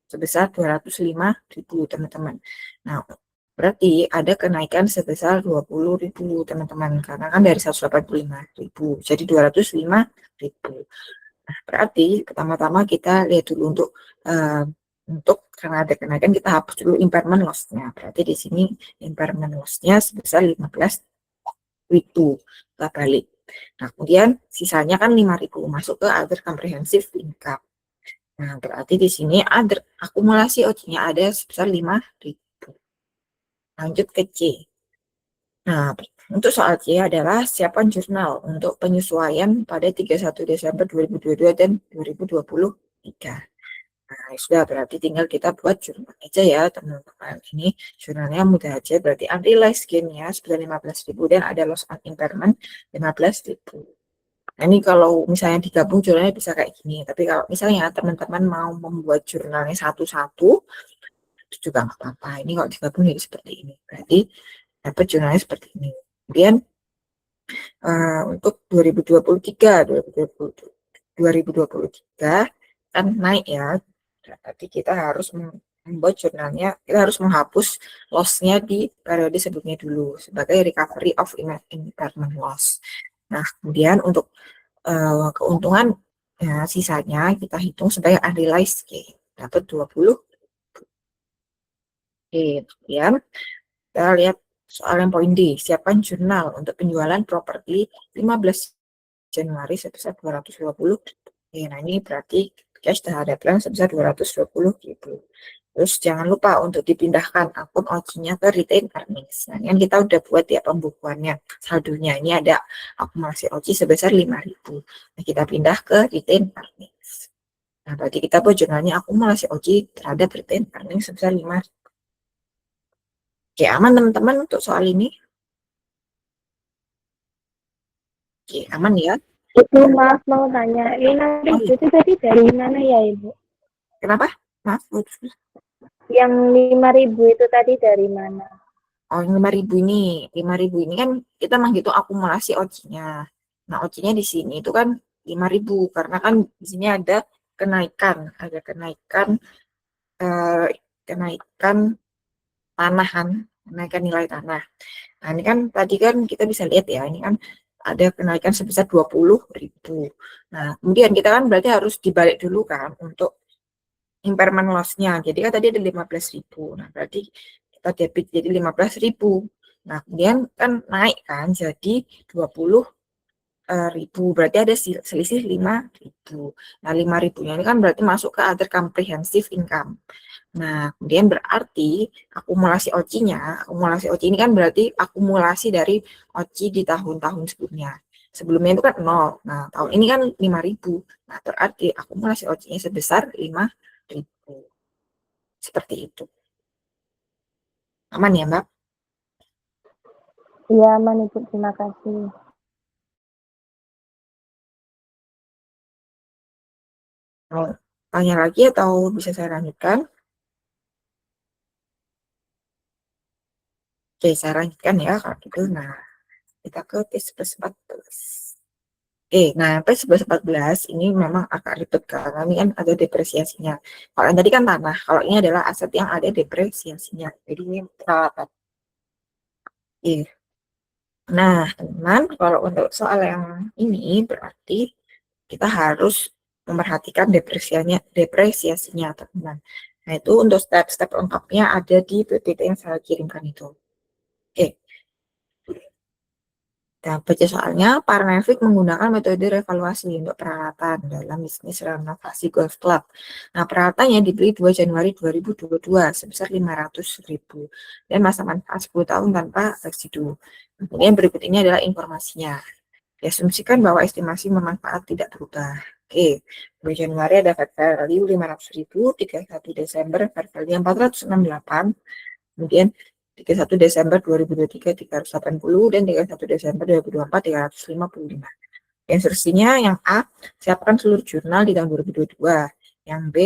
sebesar 205.000, teman-teman. Nah, berarti ada kenaikan sebesar 20.000, teman-teman. Karena kan dari 185.000 jadi 205.000. Nah, berarti pertama-tama kita lihat dulu untuk karena ada kenaikan kita hapus dulu impairment loss-nya. Berarti di sini impairment loss-nya sebesar 15.000. Kita balik. Nah, kemudian sisanya kan 5.000 masuk ke other comprehensive income. Nah, berarti di sini ada akumulasi OC-nya ada sebesar 5.000. Lanjut ke C. Nah, untuk soal C adalah siapkan jurnal untuk penyesuaian pada 31 Desember 2022 dan 2023. Nah, sudah berarti tinggal kita buat jurnal aja ya, teman-teman. Ini jurnalnya mudah aja, berarti unrealized gain-nya sebesar 15.000 dan ada loss on impairment 15.000. Nah, ini kalau misalnya digabung jurnalnya bisa kayak gini. Tapi kalau misalnya teman-teman mau membuat jurnalnya satu-satu, itu juga nggak apa-apa. Ini kalau digabung jadi seperti ini. Berarti dapat jurnalnya seperti ini. Kemudian untuk 2023 kan naik ya. Berarti kita harus membuat jurnalnya, kita harus menghapus loss-nya di periode sebelumnya dulu sebagai recovery of impairment loss. Nah, kemudian untuk keuntungan ya, sisanya kita hitung sebagai unrealized gain, dapat 20. Oke, kemudian kita lihat soal yang poin D, siapkan jurnal untuk penjualan properti 15 Januari sebesar 220. Oke, nah ini berarti cash terhadap land sebesar 220.000. Terus jangan lupa untuk dipindahkan akun OC-nya ke retained earnings. Nah, ini kan kita udah buat ya pembukuannya. Saldonya ini ada akumulasi OC sebesar 5.000. Nah, kita pindah ke retained earnings. Nah, berarti kita buat jurnalnya akumulasi OC terhadap retained earnings sebesar 5.000. Oke, aman teman-teman untuk soal ini? Oke, aman ya? Ibu, maaf mau tanya, Oh, iya. itu tadi dari mana ya Ibu? Kenapa? Maaf, putus. Yang 5.000 itu tadi dari mana? Oh, 5.000 ini. 5.000 ini kan kita menghitung akumulasi OC-nya. Nah, OC-nya di sini itu kan 5.000 karena kan di sini ada kenaikan, eh, kenaikan tanahan, kenaikan nilai tanah. Nah, ini kan tadi kan kita bisa lihat ya, ini kan ada kenaikan sebesar 20.000. Nah, kemudian kita kan berarti harus dibalik dulu kan untuk impairment loss-nya. Jadi kan tadi ada 15.000. Nah, berarti kita debit jadi 15.000. Nah, kemudian kan naik kan jadi 20.000. Berarti ada selisih 5.000. Nah, 5.000-nya ini kan berarti masuk ke other comprehensive income. Nah, kemudian berarti akumulasi OC ini kan berarti akumulasi dari OC di tahun-tahun sebelumnya. Sebelumnya itu kan 0. Nah, tahun ini kan 5.000. Nah, berarti akumulasi OC-nya sebesar 5.000. Seperti itu. Aman ya, Mbak? Iya, aman Ibu, terima kasih. Mau tanya lagi atau bisa saya lanjutkan? Oke, saya lanjutkan ya kalau gitu. Nah, kita ke P1114. Oke, nah P1114 ini memang agak ribet karena ini kan ada depresiasinya. Kalau yang tadi kan tanah, kalau ini adalah aset yang ada depresiasinya. Jadi ini peralatan. Oke. Nah, teman, kalau untuk soal yang ini berarti kita harus memperhatikan depresiasinya, teman. Nah, itu untuk step-step lengkapnya ada di PPT yang saya kirimkan itu. Oke. Nah, baca soalnya, Parnevik menggunakan metode revaluasi untuk peralatan dalam bisnis renovasi golf club. Nah, peralatannya dibeli 2 Januari 2022 sebesar 500.000 dan masa manfaat 10 tahun tanpa residu. Kemudian berikut ini adalah informasinya. Diasumsikan bahwa estimasi memanfaat tidak berubah. Oke, 2 Januari ada fair value 500.000, 31 Desember fair value 468, kemudian 31 Desember 2023 380 dan 31 Desember 2024 355. Instruksinya yang A, siapkan seluruh jurnal di tahun 2022. Yang B,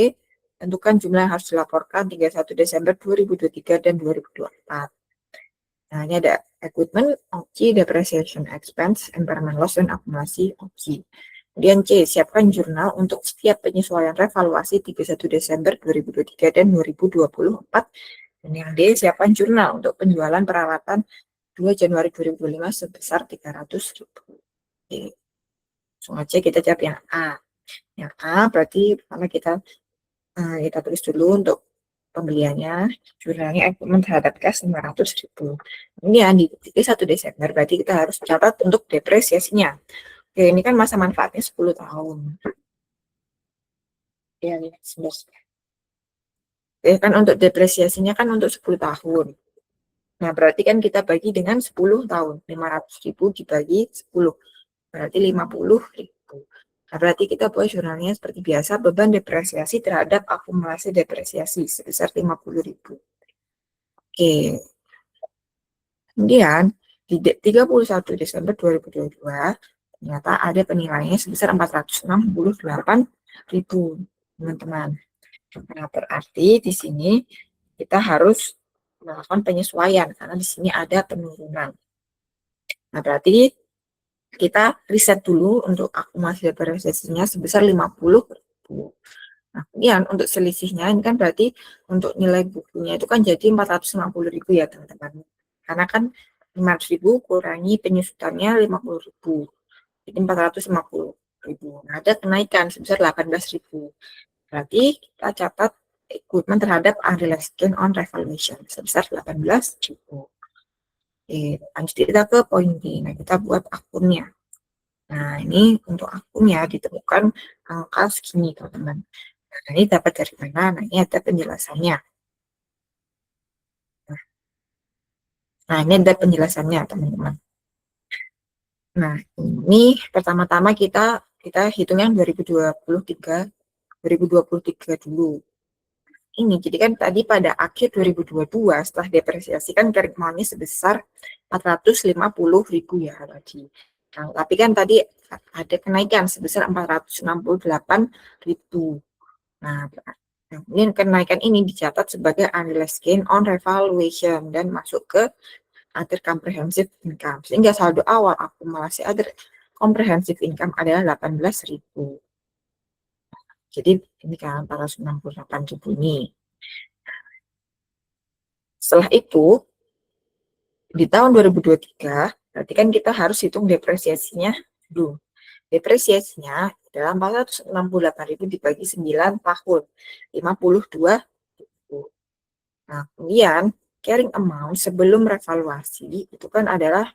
tentukan jumlah yang harus dilaporkan 31 Desember 2023 dan 2024. Nah, ini ada equipment, OC, depreciation expense, impairment loss, dan akumulasi OC. Kemudian C, siapkan jurnal untuk setiap penyesuaian revaluasi 31 Desember 2023 dan 2024. Dan yang D, siapkan jurnal untuk penjualan peralatan 2 Januari 2025 sebesar 300.000. Oke. Langsung aja kita jawab yang A. Yang A berarti pertama kita tulis dulu untuk pembeliannya, jurnalnya equipment terhadap cash 500.000. Kemudian di 1 Desember berarti kita harus catat untuk depresiasinya. Oke, ini kan masa manfaatnya 10 tahun. Ya, ya, sebentar. Oke, kan untuk depresiasinya kan untuk 10 tahun. Nah, berarti kan kita bagi dengan 10 tahun. 500.000 dibagi 10. Berarti 50.000. Nah, berarti kita buat jurnalnya seperti biasa, beban depresiasi terhadap akumulasi depresiasi sebesar 50.000. Oke. Kemudian, di 31 Desember 2022, ternyata ada penilaiannya sebesar 468.000, teman-teman. Nah, berarti di sini kita harus melakukan penyesuaian, karena di sini ada penurunan. Nah, berarti kita riset dulu untuk akumulasi depresiasinya sebesar 50.000. Nah, kemudian untuk selisihnya ini kan berarti untuk nilai bukunya itu kan jadi 450.000 ya teman-teman. Karena kan 500.000 kurangi penyusutannya 50.000. Jadi 450.000. Nah, ada kenaikan sebesar 18.000. Berarti kita catat equipment terhadap unrealized gain on revaluation sebesar 18.000. Oke, lanjut kita ke poin B. Nah, kita buat akunnya. Nah, ini untuk akunnya ditemukan angka segini, teman-teman. Nah, ini dapat dari mana? Nah, ini ada penjelasannya. Nah, ini ada penjelasannya, teman-teman. Nah, ini pertama-tama kita hitung yang 2023 dulu. Ini, jadi kan tadi pada akhir 2022 setelah depresiasi kan carrying amount-nya sebesar 450.000 ya tadi. Nah, tapi kan tadi ada kenaikan sebesar 468.000. Nah, ini kenaikan ini dicatat sebagai unrealized gain on revaluation dan masuk ke other comprehensive income. Sehingga saldo awal akumulasi other comprehensive income adalah 18.000. Jadi ini kan 468.000 ini. Setelah itu, di tahun 2023, berarti kan kita harus hitung depresiasinya dulu. Depresiasinya adalah 468.000 dibagi 9 tahun, 52.000. Nah, kemudian carrying amount sebelum revaluasi itu kan adalah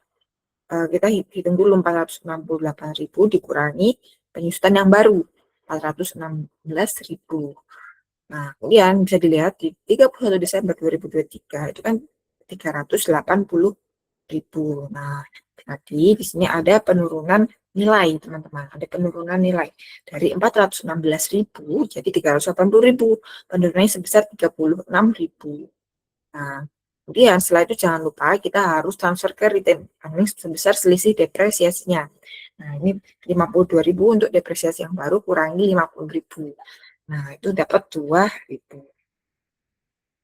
kita hitung dulu 468.000 dikurangi penyusutan yang baru 416.000. Nah, kemudian bisa dilihat di 31 Desember 2023 itu kan 380.000. Nah, tadi di sini ada penurunan nilai, teman-teman. Ada penurunan nilai dari 416.000 jadi 380.000. Penurunannya sebesar 36.000. Nah, kemudian setelah itu jangan lupa kita harus transfer ke retained earnings sebesar selisih depresiasinya. Nah, ini 52.000 untuk depresiasi yang baru kurangi 50.000. Nah, itu dapat 2.000.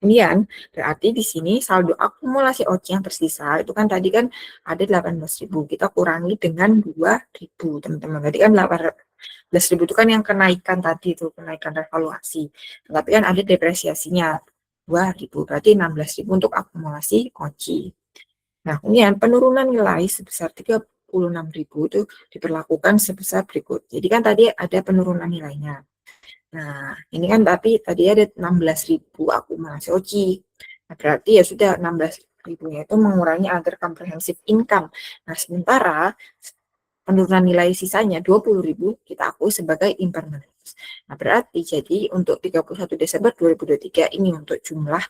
Kemudian, berarti di sini saldo akumulasi OC yang tersisa, itu kan tadi kan ada 18.000, kita kurangi dengan 2.000, teman-teman. Tadi kan 18.000 itu kan yang kenaikan tadi, itu kenaikan revaluasi. Tapi kan ada depresiasinya, 2.000, berarti 16.000 untuk akumulasi OC. Nah, kemudian penurunan nilai sebesar 36.000 itu diperlakukan sebesar berikut. Jadi kan tadi ada penurunan nilainya. Nah, ini kan tapi tadi ada 16.000 akumulasi OC. Nah, berarti ya sudah 16.000-nya itu mengurangi other comprehensive income. Nah, sementara penurunan nilai sisanya 20.000 kita akui sebagai impairment. Nah, berarti jadi untuk 31 Desember 2023 ini untuk jumlah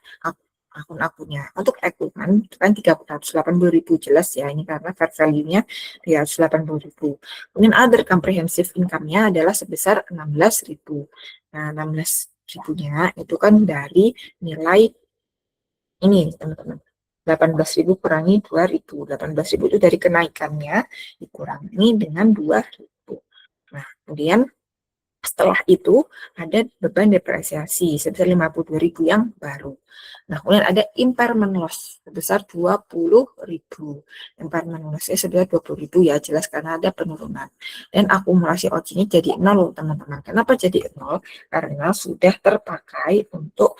akun-akunnya. Untuk equipment itu kan 380.000 jelas ya, ini karena fair value-nya 380.000. Kemudian other comprehensive income-nya adalah sebesar 16.000. Nah, 16.000-nya itu kan dari nilai ini, teman-teman. 18.000 kurangi 2.000. 18.000 itu dari kenaikannya dikurangi dengan 2.000. Nah, kemudian setelah itu ada beban depresiasi sebesar 52.000 yang baru. Nah, kemudian ada impairment loss sebesar 20.000. Impairment loss-nya sebesar 20.000 ya, jelas karena ada penurunan. Dan akumulasi OC-nya jadi 0, teman-teman. Kenapa jadi 0? Karena sudah terpakai untuk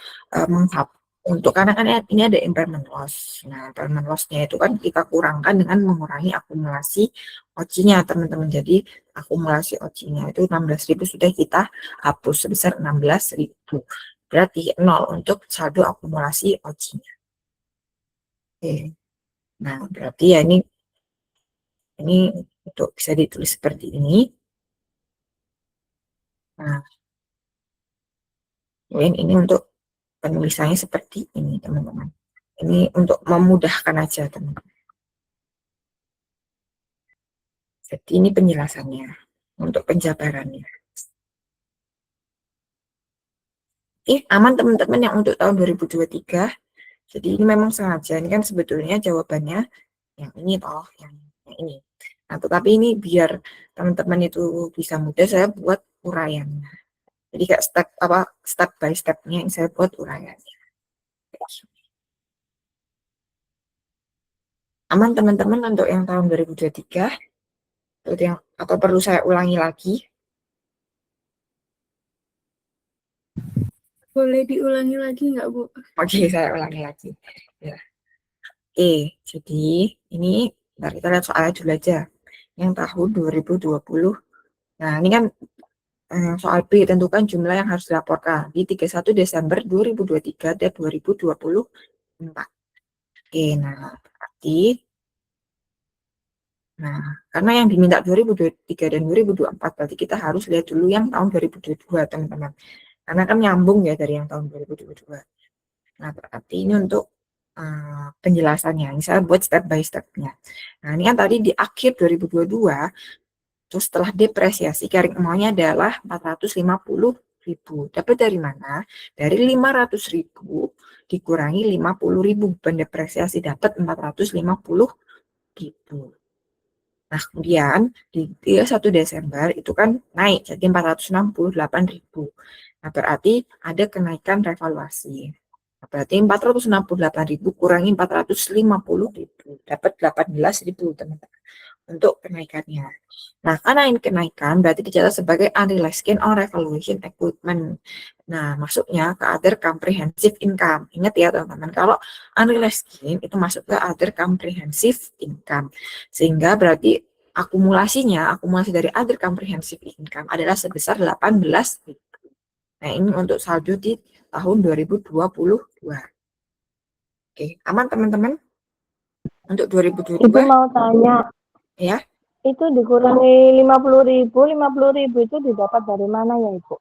karena kan ini ada impairment loss. Nah, impairment loss-nya itu kan kita kurangkan dengan mengurangi akumulasi OC-nya, teman-teman. Jadi akumulasi OC-nya itu 16.000 sudah kita hapus sebesar 16.000. Berarti 0 untuk saldo akumulasi OC-nya. Oke. Nah, berarti ya ini untuk bisa ditulis seperti ini. Nah, kemudian ini untuk penulisannya seperti ini, teman-teman. Ini untuk memudahkan aja, teman-teman. Jadi ini penjelasannya untuk penjabarannya. Aman teman-teman yang untuk tahun 2023. Jadi ini memang sengaja, ini kan sebetulnya jawabannya yang ini toh, yang ini. Nah, tetapi ini biar teman-teman itu bisa mudah, saya buat uraiannya. Jadi kayak step by stepnya yang saya buat uraiannya. Aman teman-teman untuk yang tahun 2023? Atau perlu saya ulangi lagi? Boleh diulangi lagi nggak, Bu? Oke, saya ulangi lagi. Ya. Jadi ini kita lihat soalnya dulu aja. Yang tahun 2020. Nah, ini kan soal B, tentukan jumlah yang harus dilaporkan di 31 Desember 2023 dan 2024. Nah, berarti karena yang diminta 2023 dan 2024, berarti kita harus lihat dulu yang tahun 2022, teman-teman. Karena kan nyambung ya dari yang tahun 2022. Nah, berarti ini untuk penjelasannya, misalnya buat step by step-nya. Nah, ini kan tadi di akhir 2022, terus setelah depresiasi, carrying amount-nya adalah 450.000. Dapat dari mana? Dari 500.000 dikurangi 50.000 beban depresiasi, dapat 450.000. Nah, kemudian di 31 Desember itu kan naik jadi 468.000. Nah, berarti ada kenaikan revaluasi. Nah, berarti 468.000 kurangi 450.000 dapat 18.000, teman-teman, untuk kenaikannya. Nah, karena ini kenaikan berarti dicatat sebagai unrealized gain on revaluation equipment. Nah, masuknya ke other comprehensive income. Ingat ya, teman-teman, kalau unrealized gain itu masuk ke other comprehensive income. Sehingga berarti akumulasi dari other comprehensive income adalah sebesar 18.000. Nah, ini untuk saldo di tahun 2022. Oke, aman teman-teman? Untuk 2022 Ibu mau tanya, ya. itu dikurangi 50.000 itu didapat dari mana ya Ibu?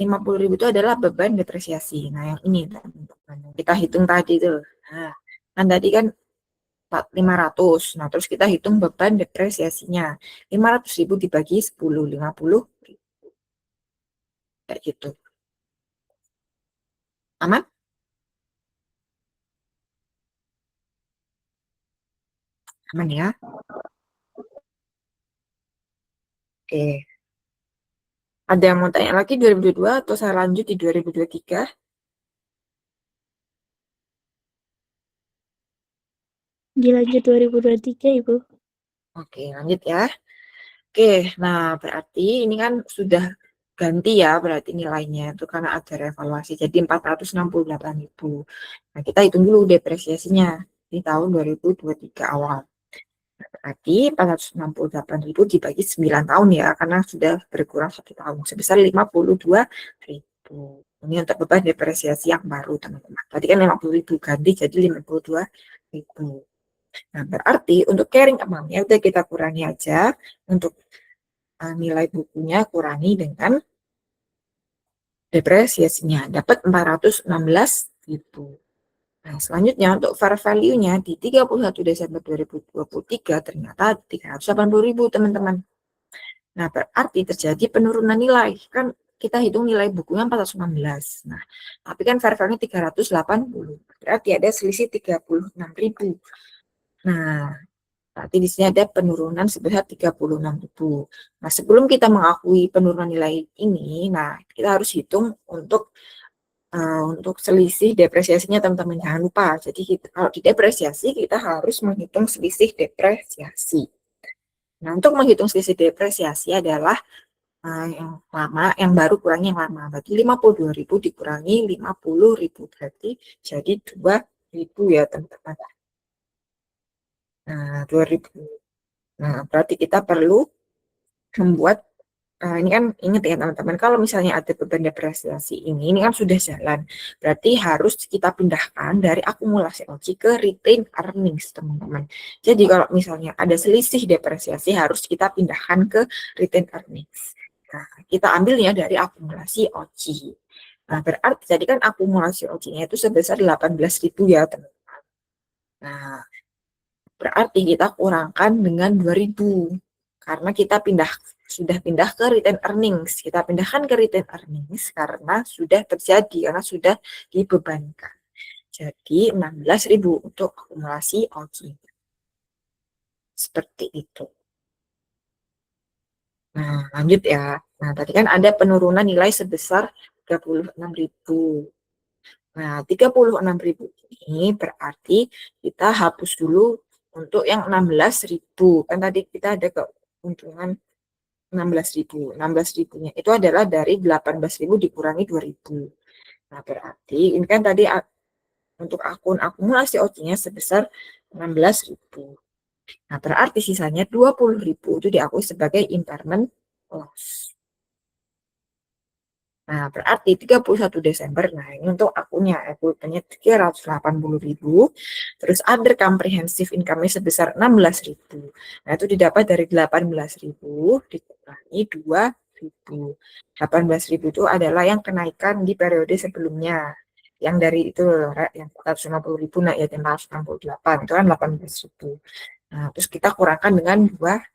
50.000 itu adalah beban depresiasi. Nah, yang ini teman-teman. Kita hitung tadi tuh. Nah, kan tadi kan 500. Nah, terus kita hitung beban depresiasinya. 500.000 dibagi 10, 50.000. Kayak gitu. Aman? Aman ya? Oke. Ada yang mau tanya lagi 2022 atau saya lanjut di 2023? Dilanjut 2023, Ibu. Oke, lanjut ya. Oke, nah berarti ini kan sudah ganti ya, berarti nilainya itu karena ada revaluasi jadi 468.000. Nah, kita hitung dulu depresiasinya di tahun 2023 awal. Berarti 468.000 dibagi 9 tahun ya, karena sudah berkurang 1 tahun, sebesar 52.000. Ini untuk beban depresiasi yang baru, teman-teman. Tadi kan 50.000 ganti jadi 52.000. Nah, berarti untuk carrying amount-nya udah kita kurangi aja. Untuk nilai bukunya kurangi dengan depresiasinya. Dapat 416.000. Nah, selanjutnya untuk fair value-nya di 31 Desember 2023 ternyata 380.000, teman-teman. Nah, berarti terjadi penurunan nilai. Kan kita hitung nilai bukunya 416. Nah, tapi kan fair value-nya 380. Berarti ada selisih 36.000. Nah, berarti di sini ada penurunan sebesar 36.000. Nah, sebelum kita mengakui penurunan nilai ini, nah kita harus hitung untuk selisih depresiasinya, teman-teman, jangan lupa. Jadi kalau didepresiasi kita harus menghitung selisih depresiasi. Nah, untuk menghitung selisih depresiasi adalah yang lama, yang baru kurangi yang lama. Berarti 52.000 dikurangi 50.000 berarti jadi 2.000 ya, teman-teman. Nah, 2.000. Nah, berarti kita perlu membuat ini kan ingat ya, teman-teman, kalau misalnya ada beban depresiasi ini kan sudah jalan, berarti harus kita pindahkan dari akumulasi OC ke retained earnings, teman-teman. Jadi kalau misalnya ada selisih depresiasi harus kita pindahkan ke retained earnings. Nah, kita ambilnya dari akumulasi OC. Nah, berarti tadi kan akumulasi OC-nya itu sebesar 18.000 ya, teman-teman. Nah, berarti kita kurangkan dengan 2.000. Karena kita sudah pindah ke retained earnings. Kita pindahkan ke retained earnings karena sudah terjadi, karena sudah dibebankan. Jadi 16.000 untuk akumulasi OG. Seperti itu. Nah, lanjut ya. Nah, tadi kan ada penurunan nilai sebesar 36.000. Nah, 36.000 ini berarti kita hapus dulu untuk yang 16.000. Kan tadi kita ada keuntungan 16.000. 16.000-nya itu adalah dari 18.000 dikurangi 2.000. Nah, berarti ini kan tadi untuk akun akumulasi OC-nya sebesar 16.000. Nah, berarti sisanya 20.000 itu diakui sebagai impairment loss. Nah, berarti 31 Desember, nah ini untuk akunnya, akunnya 380.000, terus other comprehensive income-nya sebesar 16.000. Nah, itu didapat dari 18.000 dikurangi 2.000. 18.000 itu adalah yang kenaikan di periode sebelumnya. yang dari itu yang 450.000 naik jadi 468 itu kan 18.000. Nah, terus kita kurangkan dengan 2.000.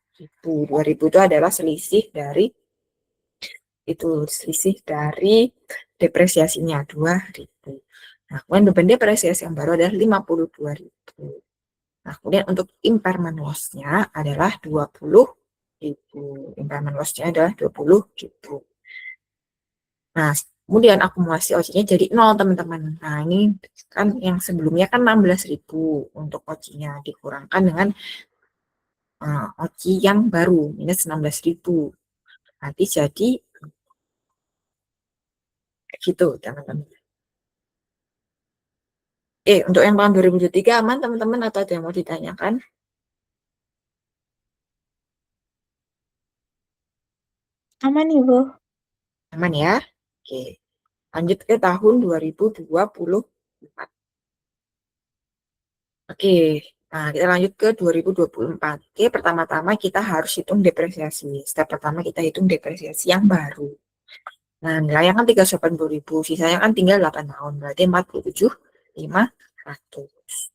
2.000 itu adalah selisih dari depresiasinya 2.000. Nah, kemudian beban depresiasi yang baru adalah 52.000. Nah, kemudian untuk impairment loss-nya adalah 20.000. Impairment loss-nya adalah 20.000. Nah, kemudian akumulasi OC-nya jadi 0, teman-teman. Nah, ini kan yang sebelumnya kan 16.000 untuk OC-nya dikurangkan dengan OC yang baru, minus 16.000. Nanti jadi gitu, teman-teman. Untuk yang tahun 2023 aman, teman-teman, atau ada yang mau ditanyakan? Aman, Ibu. Aman ya? Oke. Lanjut ke tahun 2024. Oke, nah kita lanjut ke 2024. Oke, pertama-tama kita harus hitung depresiasi. Step pertama kita hitung depresiasi yang baru. Nah, nilainya kan 380.000, sisanya kan tinggal 8 tahun, berarti 47.500.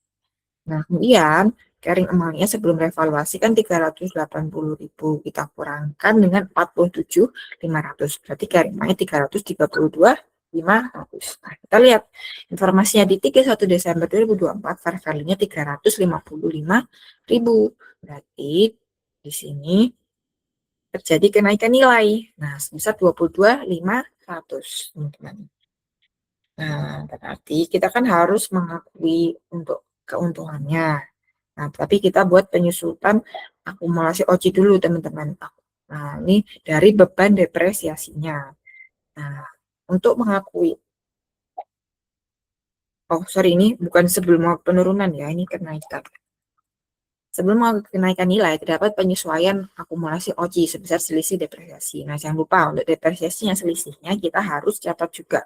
Nah, kemudian carrying amount-nya sebelum revaluasi kan 380.000, kita kurangkan dengan 47.500, berarti carrying amount-nya 332.500. Nah, kita lihat informasinya di 31 Desember 2024, fair value-nya 355.000. Berarti di sini terjadi kenaikan nilai. Nah, sebesar 22.500, teman-teman. Nah, berarti kita kan harus mengakui untuk keuntungannya. Nah, tapi kita buat penyusutan akumulasi OC dulu, teman-teman. Nah, ini dari beban depresiasinya. Nah, untuk mengakui, ini bukan sebelum penurunan ya, ini kenaikan. Sebelum kenaikan nilai, terdapat penyesuaian akumulasi OC sebesar selisih depresiasi. Nah, jangan lupa untuk depresiasinya selisihnya kita harus catat juga.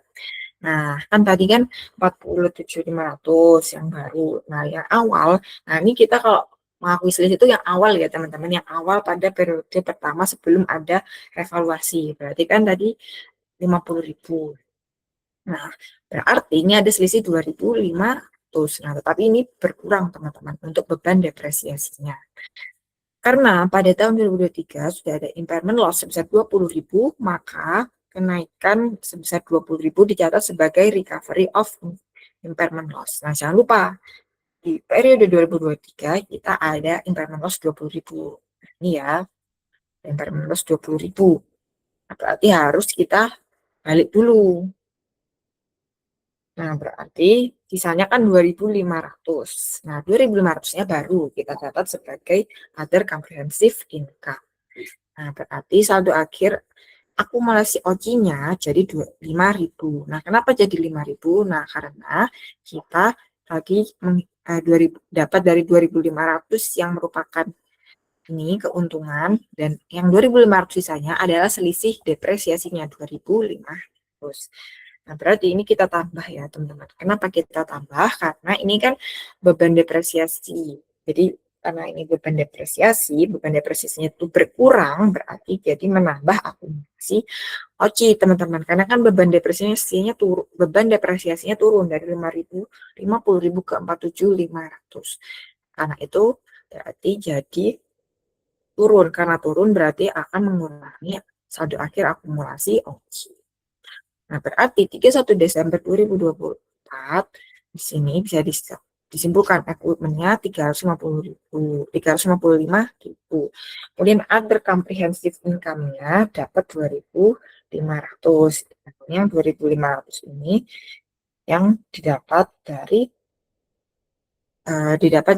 Nah, kan tadi kan 47.500 yang baru. Nah, yang awal, nah ini kita kalau mengakui selisih itu yang awal ya teman-teman, yang awal pada periode pertama sebelum ada revaluasi. Berarti kan tadi 50.000. Nah, berarti ini ada selisih 2.500. Nah, tetapi ini berkurang teman-teman untuk beban depresiasinya. Karena pada tahun 2023 sudah ada impairment loss sebesar 20.000, maka kenaikan sebesar 20.000 dicatat sebagai recovery of impairment loss. Nah, jangan lupa, di periode 2023 kita ada impairment loss 20.000. Ini ya, impairment loss 20.000. Nah, berarti harus kita balik dulu. Nah, berarti sisanya kan 2.500. Nah, 2.500-nya baru kita catat sebagai other comprehensive income. Nah, berarti saldo akhir akumulasi OC-nya jadi 5.000. Nah, kenapa jadi 5.000? Nah, karena kita tadi dapat dari 2.500 yang merupakan ini keuntungan, dan yang 2.500 sisanya adalah selisih depresiasinya 2.500. Nah, berarti ini kita tambah ya, teman-teman. Kenapa kita tambah? Karena ini kan beban depresiasi. Jadi, karena ini beban depresiasinya itu berkurang, berarti jadi menambah akumulasi OC, teman-teman. Karena kan beban depresiasinya turun dari 5.000, 50.000 ke 47.500. Karena itu berarti jadi turun. Karena turun berarti akan mengurangi saldo akhir akumulasi OC. Nah, berarti 31 Desember 2024 di sini bisa disimpulkan equipment-nya 355.000. Kemudian other comprehensive income-nya dapat 2.500. Yang 2.500 ini yang didapat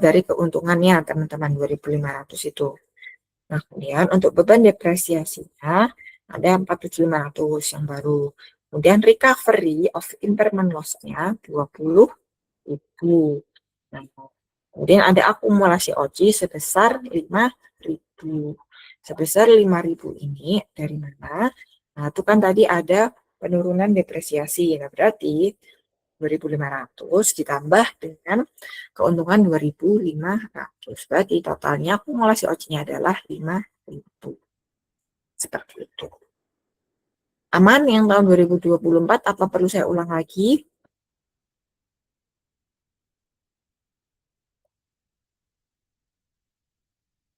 dari keuntungannya, teman-teman, 2.500 itu. Nah, kemudian untuk beban depresiasinya ada 4.500 yang baru. Kemudian recovery of impairment loss-nya 20.000. Nah, kemudian ada akumulasi OC sebesar 5.000. Sebesar 5.000 ini dari mana? Nah, itu kan tadi ada penurunan depresiasi. Nah, berarti 2.500 ditambah dengan keuntungan 2.500. Berarti totalnya akumulasi OC-nya adalah 5.000. Seperti itu. Aman yang tahun 2024, apa perlu saya ulang lagi?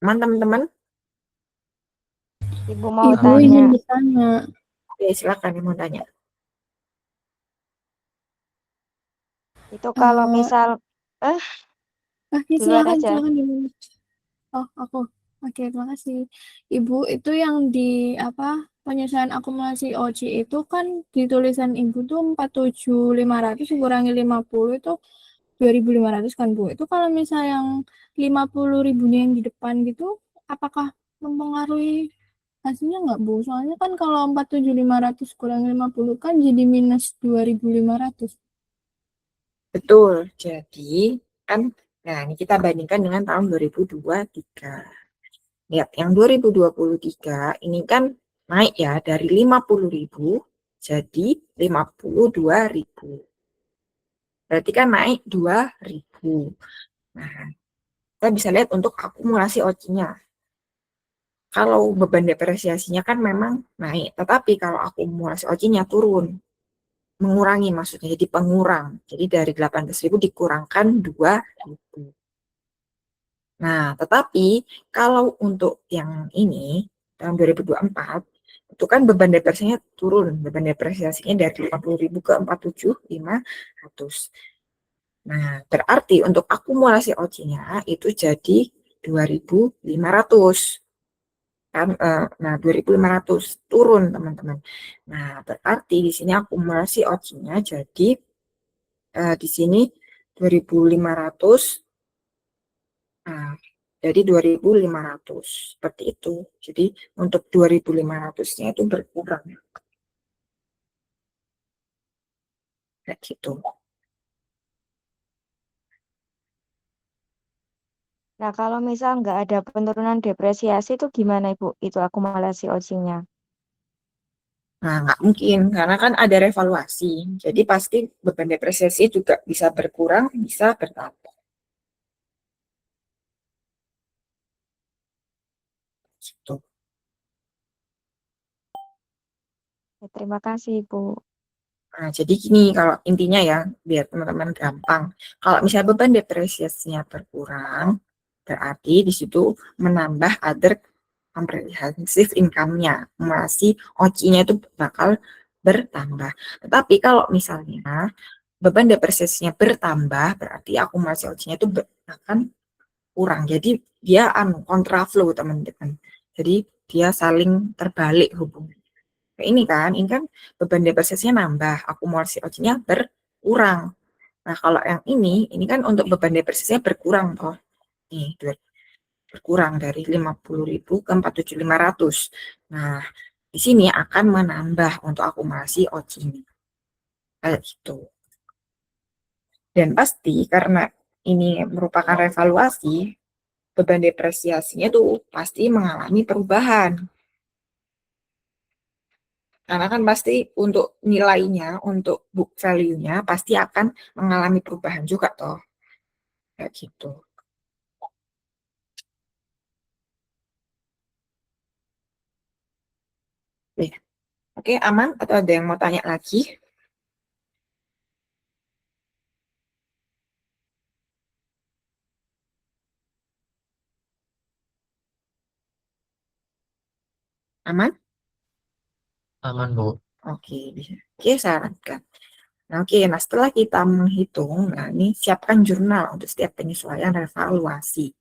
Aman teman-teman? Ibu mau Ibu tanya, ingin bertanya. Oke, silakan yang mau tanya. itu kalau Eh, misal, ya duluan silakan, aja. silakan Ibu. Oh, aku. Oke, terima kasih. Ibu, itu yang di apa penyesuaian akumulasi OC itu kan di tulisan Ibu tuh 47.500 dikurangi 50 itu 2.500 kan Bu. Itu kalau misalnya yang 50.000-nya yang di depan gitu, apakah mempengaruhi hasilnya nggak Bu? Soalnya kan kalau 47.500 kurang 50 kan jadi minus 2.500. Betul. Jadi, kan, nah ini kita bandingkan dengan tahun 2023. Lihat, yang 2023 ini kan naik ya dari 50.000 jadi 52.000. Berarti kan naik 2.000. Nah, kita bisa lihat untuk akumulasi OC-nya. Kalau beban depresiasinya kan memang naik, tetapi kalau akumulasi OC-nya turun, mengurangi maksudnya, jadi pengurang. Jadi dari 18.000 dikurangkan 2.000. Nah, tetapi kalau untuk yang ini, tahun 2024, itu kan beban depresiasinya turun. Beban depresiasinya dari 50.000 ke 47.500. Nah, berarti untuk akumulasi OC-nya itu jadi 2.500. Kan, nah, 2.500 turun, teman-teman. Nah, berarti di sini akumulasi OC-nya jadi di sini 2.500. Nah, jadi 2.500 seperti itu. Jadi untuk 2.500-nya itu berkurang kayak gitu. Nah, kalau misal nggak ada penurunan depresiasi itu gimana Ibu? Itu akumulasi OC-nya. Nah, nggak mungkin karena kan ada revaluasi. Jadi pasti beban depresiasi juga bisa berkurang, bisa bertambah. Gitu. Ya, terima kasih Ibu. Nah, jadi gini kalau intinya ya, biar teman-teman gampang. Kalau misalnya beban depresiasinya berkurang, berarti di situ menambah other comprehensive income-nya. Masih OC-nya itu bakal bertambah. Tetapi kalau misalnya beban depresiasinya bertambah, berarti akumulasi OC-nya itu akan kurang. Jadi dia kontraflow, teman-teman. Jadi dia saling terbalik hubungannya. Kayak ini kan beban depresiasinya nambah, akumulasi OC-nya berkurang. Nah, kalau yang ini kan untuk beban depresiasinya berkurang toh. Nih, berkurang dari 50.000 ke 47.500. Nah, di sini akan menambah untuk akumulasi OC-nya. Kayak gitu. Dan pasti karena ini merupakan revaluasi, beban depresiasinya itu pasti mengalami perubahan. Karena kan pasti untuk nilainya, untuk book value-nya pasti akan mengalami perubahan juga toh. Kayak gitu. Oke, Oke, aman atau ada yang mau tanya lagi? Aman? Aman, Bu. Oke, bisa. Oke, sarankan. Nah, oke, nah setelah kita menghitung, nah ini siapkan jurnal untuk setiap penyesuaian revaluasi.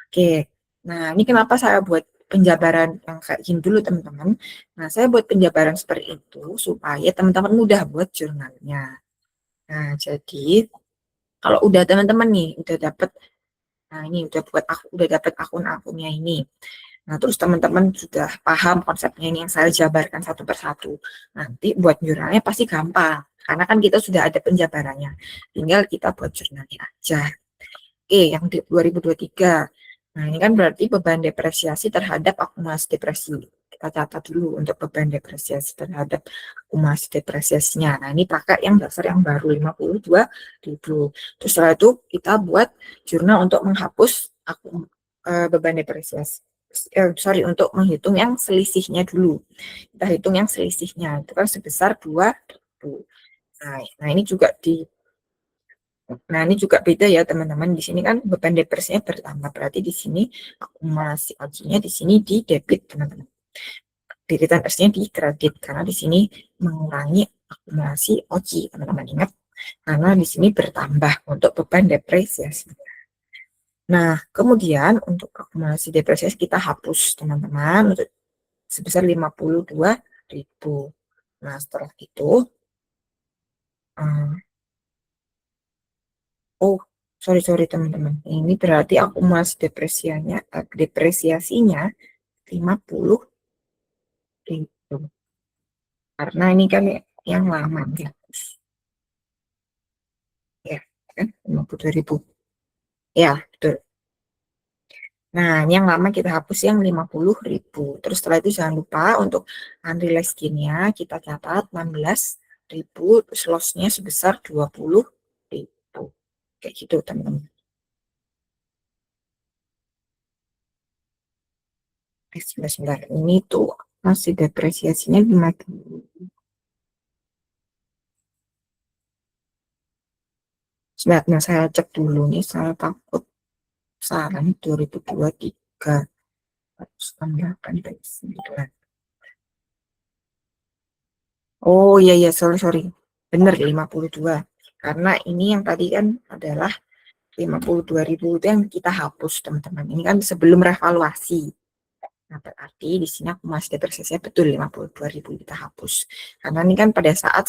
Oke, nah ini kenapa saya buat penjabaran yang kayak gini dulu, teman-teman. Nah, saya buat penjabaran seperti itu supaya teman-teman mudah buat jurnalnya. Nah, jadi kalau udah teman-teman nih, udah dapat, nah ini udah dapat akun-akunnya ini. Nah, terus teman-teman sudah paham konsepnya ini yang saya jabarkan satu persatu. Nanti buat jurnalnya pasti gampang, karena kan kita sudah ada penjabarannya. Tinggal kita buat jurnalnya aja. Oke, yang di 2023. Nah, ini kan berarti beban depresiasi terhadap akumulasi depresi. Kita catat dulu untuk beban depresiasi terhadap akumulasi depresiasinya. Nah, ini pakai yang dasar yang baru 52.000. Terus setelah itu kita buat jurnal untuk menghapus beban depresiasi. Sorry, untuk menghitung yang selisihnya dulu. Kita hitung yang selisihnya. Itu kan sebesar 2.000. Nah, ini juga Nah, ini juga beda ya teman-teman. Di sini kan beban depresinya bertambah. Berarti di sini akumulasi OJ-nya di sini di debit teman-teman. Debitan S-nya di kredit karena di sini mengurangi akumulasi OJ teman-teman ingat. Karena di sini bertambah untuk beban depresiasi. Nah, kemudian untuk akumulasi depresiasi kita hapus teman-teman untuk sebesar 52.000. Nah, setelah itu oh, sorry teman-teman. Ini berarti akumulasi depresiasinya 50.000. Karena ini kan yang lama ya. Ya, kan 52.000. Ya, betul. Nah, ini yang lama kita hapus yang 50.000. Terus setelah itu jangan lupa untuk unrealized gain-nya kita catat 16.000, terus loss-nya sebesar 20.000. Kayak gitu, teman-teman. Sebentar, ini tuh masih depresiasinya 50. Sebenarnya saya cek dulu nih, saya takut salah nih 2023. Harus tambahkan dari 9. Oh iya iya sorry. Bener 52. Karena ini yang tadi kan adalah 52.000 itu yang kita hapus teman-teman. Ini kan sebelum revaluasi. Nah, berarti di sini aku masih depresiasinya betul 52.000 kita hapus. Karena ini kan pada saat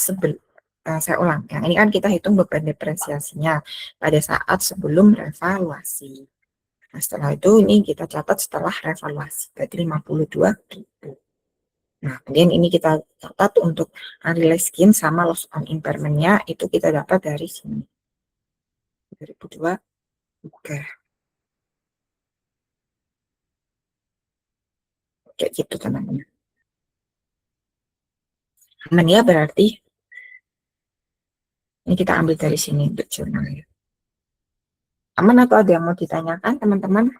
saya ulang, yang ini kan kita hitung beban depresiasinya pada saat sebelum revaluasi. Nah, setelah itu ini kita catat setelah revaluasi, berarti 52.000. Nah, kemudian ini kita catat untuk unrealized gain sama loss on impairment-nya itu kita dapat dari sini. 2002. Oke. Kayak gitu teman-teman. Aman ya berarti. Ini kita ambil dari sini untuk jurnalnya. Aman atau ada yang mau ditanyakan teman-teman?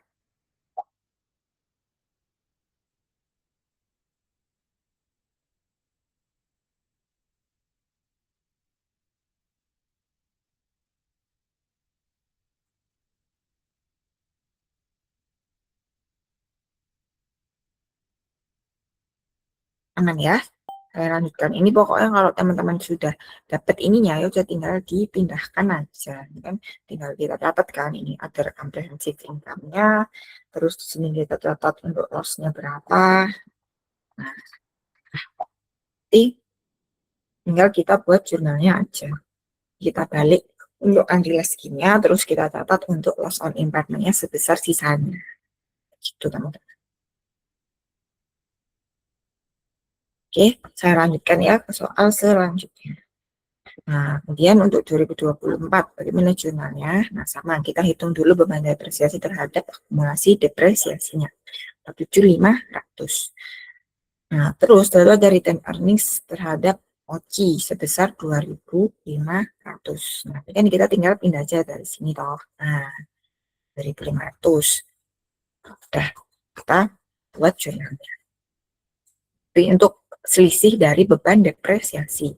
Aman ya? Saya lanjutkan. Ini pokoknya kalau teman-teman sudah dapat ininya, ya udah tinggal dipindahkan aja. Ini kan tinggal kita catat kan ini ada comprehensive income-nya. Terus di sini kita catat untuk loss-nya berapa. Nah, nanti tinggal kita buat jurnalnya aja. Kita balik untuk unrealized gain-nya, terus kita catat untuk loss on impairment-nya sebesar sisanya. Gitu teman-teman. Oke, saya lanjutkan ya ke soal selanjutnya. Nah, kemudian untuk 2024, bagaimana jurnalnya? Nah, sama, kita hitung dulu beban depresiasi terhadap akumulasi depresiasinya. 7.500. Nah, terus lalu ada return earnings terhadap OC sebesar 2.500. Nah, ini kan kita tinggal pindah aja dari sini toh. Nah, 2.500. Udah, kita buat jurnalnya. Tapi untuk selisih dari beban depresiasi.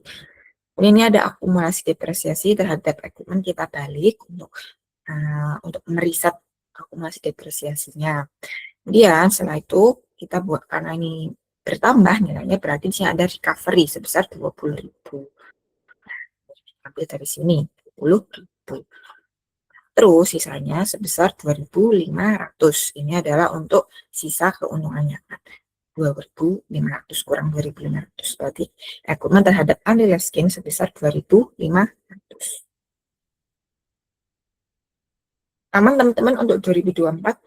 Ini ada akumulasi depresiasi terhadap equipment kita balik untuk meriset akumulasi depresiasinya. Kemudian setelah itu kita buat karena ini bertambah nilainya berarti di sini ada recovery sebesar 20.000. Ambil dari sini 20.000. Terus sisanya sebesar 2.500. Ini adalah untuk sisa keuntungannya. 2.500 kurang 2.500 berarti equipment terhadap unrealized gain sebesar 2.500. Aman teman-teman untuk 2024?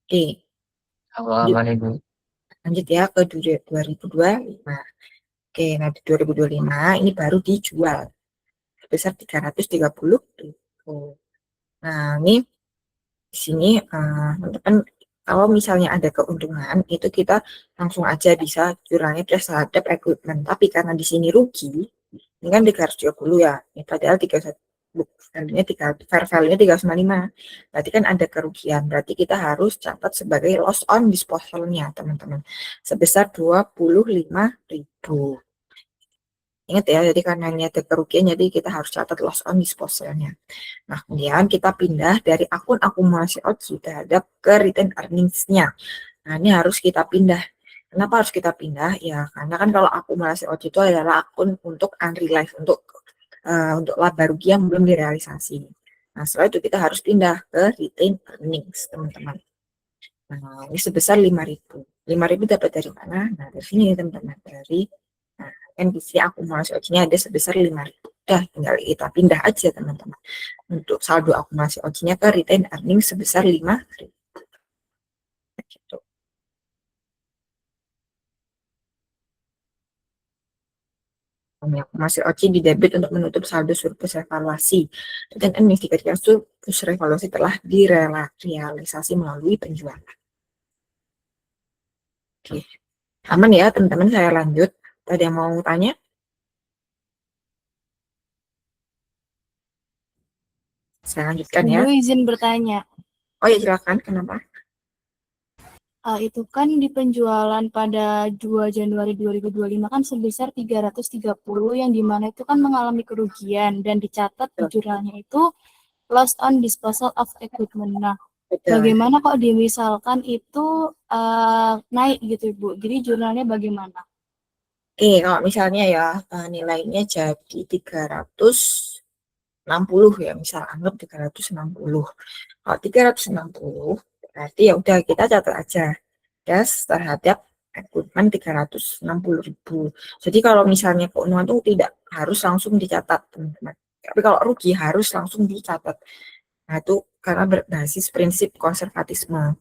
Oke, Aman Ibu. lanjut ya ke 2025. Oke, nah di 2025 ini baru dijual sebesar 330.000. Nah, ini di sini teman-teman kalau misalnya ada keuntungan itu kita langsung aja bisa jurnalnya terhadap equipment. Tapi karena di sini rugi, ini kan 320 ya. Ini padahal 31 book value-nya fair value-nya 395. Berarti kan ada kerugian. Berarti kita harus catat sebagai loss on disposal-nya, teman-teman. Sebesar 25.000. Ingat ya, jadi karena ini ada kerugian, jadi kita harus catat loss on disposal-nya. Nah, kemudian kita pindah dari akun akumulasi OCI terhadap ke retain earnings-nya. Nah, ini harus kita pindah. Kenapa harus kita pindah? Ya, karena kan kalau akumulasi OCI itu adalah akun untuk unrealized, untuk laba rugi yang belum direalisasi. Nah, setelah itu kita harus pindah ke retain earnings, teman-teman. Nah, ini sebesar 5.000. 5.000 dapat dari mana? Nah, dari sini, teman-teman. Dari kan di sini akumulasi OCI-nya ada sebesar 5.000. Udah, tinggal kita pindah aja, teman-teman. Untuk saldo akumulasi OCI-nya ke retain earnings sebesar 5.000. Gitu. Akumulasi OCI di debit untuk menutup saldo surplus evaluasi. Dan earnings dikaitkan surplus evaluasi telah direalisasi melalui penjualan. Oke. Aman ya, teman-teman, saya lanjut. Tadi yang mau tanya? Saya lanjutkan ya. Ibu izin bertanya. Oh ya, silakan. Kenapa? Itu kan di penjualan pada 2 Januari 2025 kan sebesar 330 yang dimana itu kan mengalami kerugian dan dicatat di jurnalnya itu loss on disposal of equipment. Nah, Betul. bagaimana kok dimisalkan itu naik gitu Ibu? Jadi jurnalnya bagaimana? Oke, kalau misalnya ya nilainya jadi 360 ya, misal anggap 360. Kalau 360 berarti ya udah kita catat aja das terhadap equipment 360.000. Jadi kalau misalnya keuntungan itu tidak harus langsung dicatat, teman-teman. Tapi kalau rugi harus langsung dicatat. Nah, itu karena berbasis prinsip konservatisme.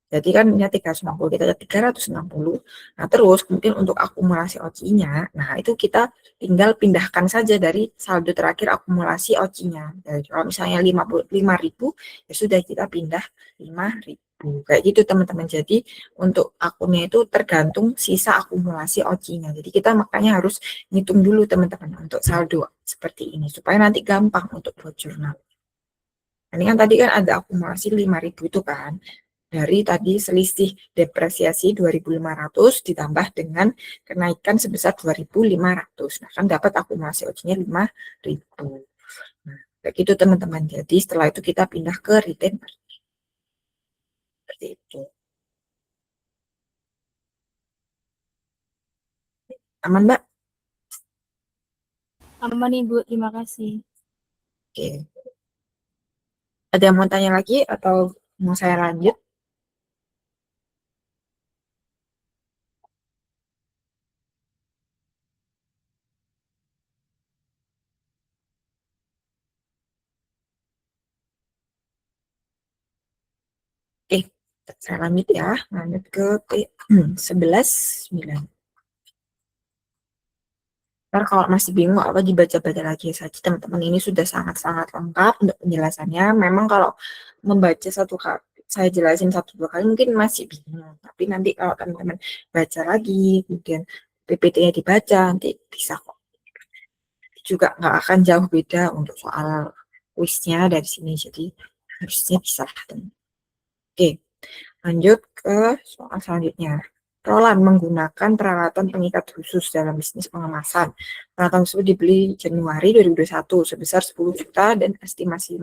Jadi kan ini 360, kita ada 360. Nah, terus kemudian untuk akumulasi OCI-nya, nah itu kita tinggal pindahkan saja dari saldo terakhir akumulasi OCI-nya. Jadi kalau misalnya 5.000, ya sudah kita pindah 5.000. Kayak gitu, teman-teman. Jadi untuk akunnya itu tergantung sisa akumulasi OCI-nya. Jadi kita makanya harus ngitung dulu, teman-teman, untuk saldo seperti ini supaya nanti gampang untuk buat jurnal. Ini kan tadi kan ada akumulasi 5.000 itu kan. Dari tadi selisih depresiasi 2.500 ditambah dengan kenaikan sebesar 2.500. Nah, kan dapat akumulasi OCI-nya 5.000. Nah, kayak gitu, teman-teman. Jadi setelah itu kita pindah ke retain. Seperti itu. Aman, Mbak? Aman Ibu, terima kasih. Oke. Ada yang mau tanya lagi atau mau saya lanjut? Oke, saya lanjut ya. Lanjut ke P11.9. Ntar kalau masih bingung apa dibaca-baca lagi saja, teman-teman. Ini sudah sangat-sangat lengkap untuk penjelasannya. Memang kalau membaca satu kali, saya jelasin satu dua kali mungkin masih bingung. Tapi nanti kalau teman-teman baca lagi, kemudian PPT-nya dibaca, nanti bisa kok. Juga nggak akan jauh beda untuk soal kuisnya dari sini. Jadi harusnya bisa. Oke, lanjut ke soal selanjutnya. Roland menggunakan peralatan pengikat khusus dalam bisnis pengemasan. Peralatan tersebut dibeli Januari 2021 sebesar 10 juta dan estimasi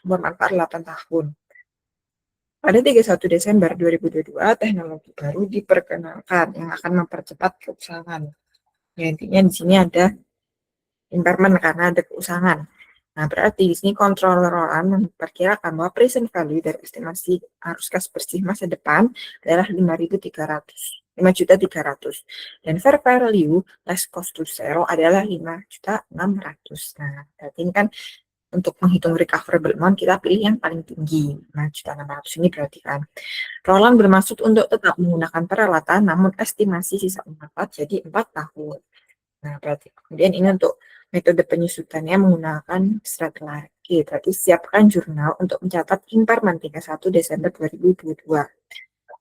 umur manfaat 8 tahun. Pada 31 Desember 2022, teknologi baru diperkenalkan yang akan mempercepat keusahaan. Ya, intinya di sini ada impairment karena ada keusahaan. Nah, berarti di sini controller Roland memperkirakan bahwa present value dari estimasi arus kas bersih masa depan adalah 5.300. Dan fair value less cost to sell adalah 5.600. Nah, berarti ini kan untuk menghitung recoverable amount kita pilih yang paling tinggi. 5.600 ini berarti kan Roland bermaksud untuk tetap menggunakan peralatan namun estimasi sisa manfaat jadi 4 tahun. Nah, berarti kemudian ini untuk metode penyusutannya menggunakan strategi. Berarti siapkan jurnal untuk mencatat impairment 31 Desember 2022.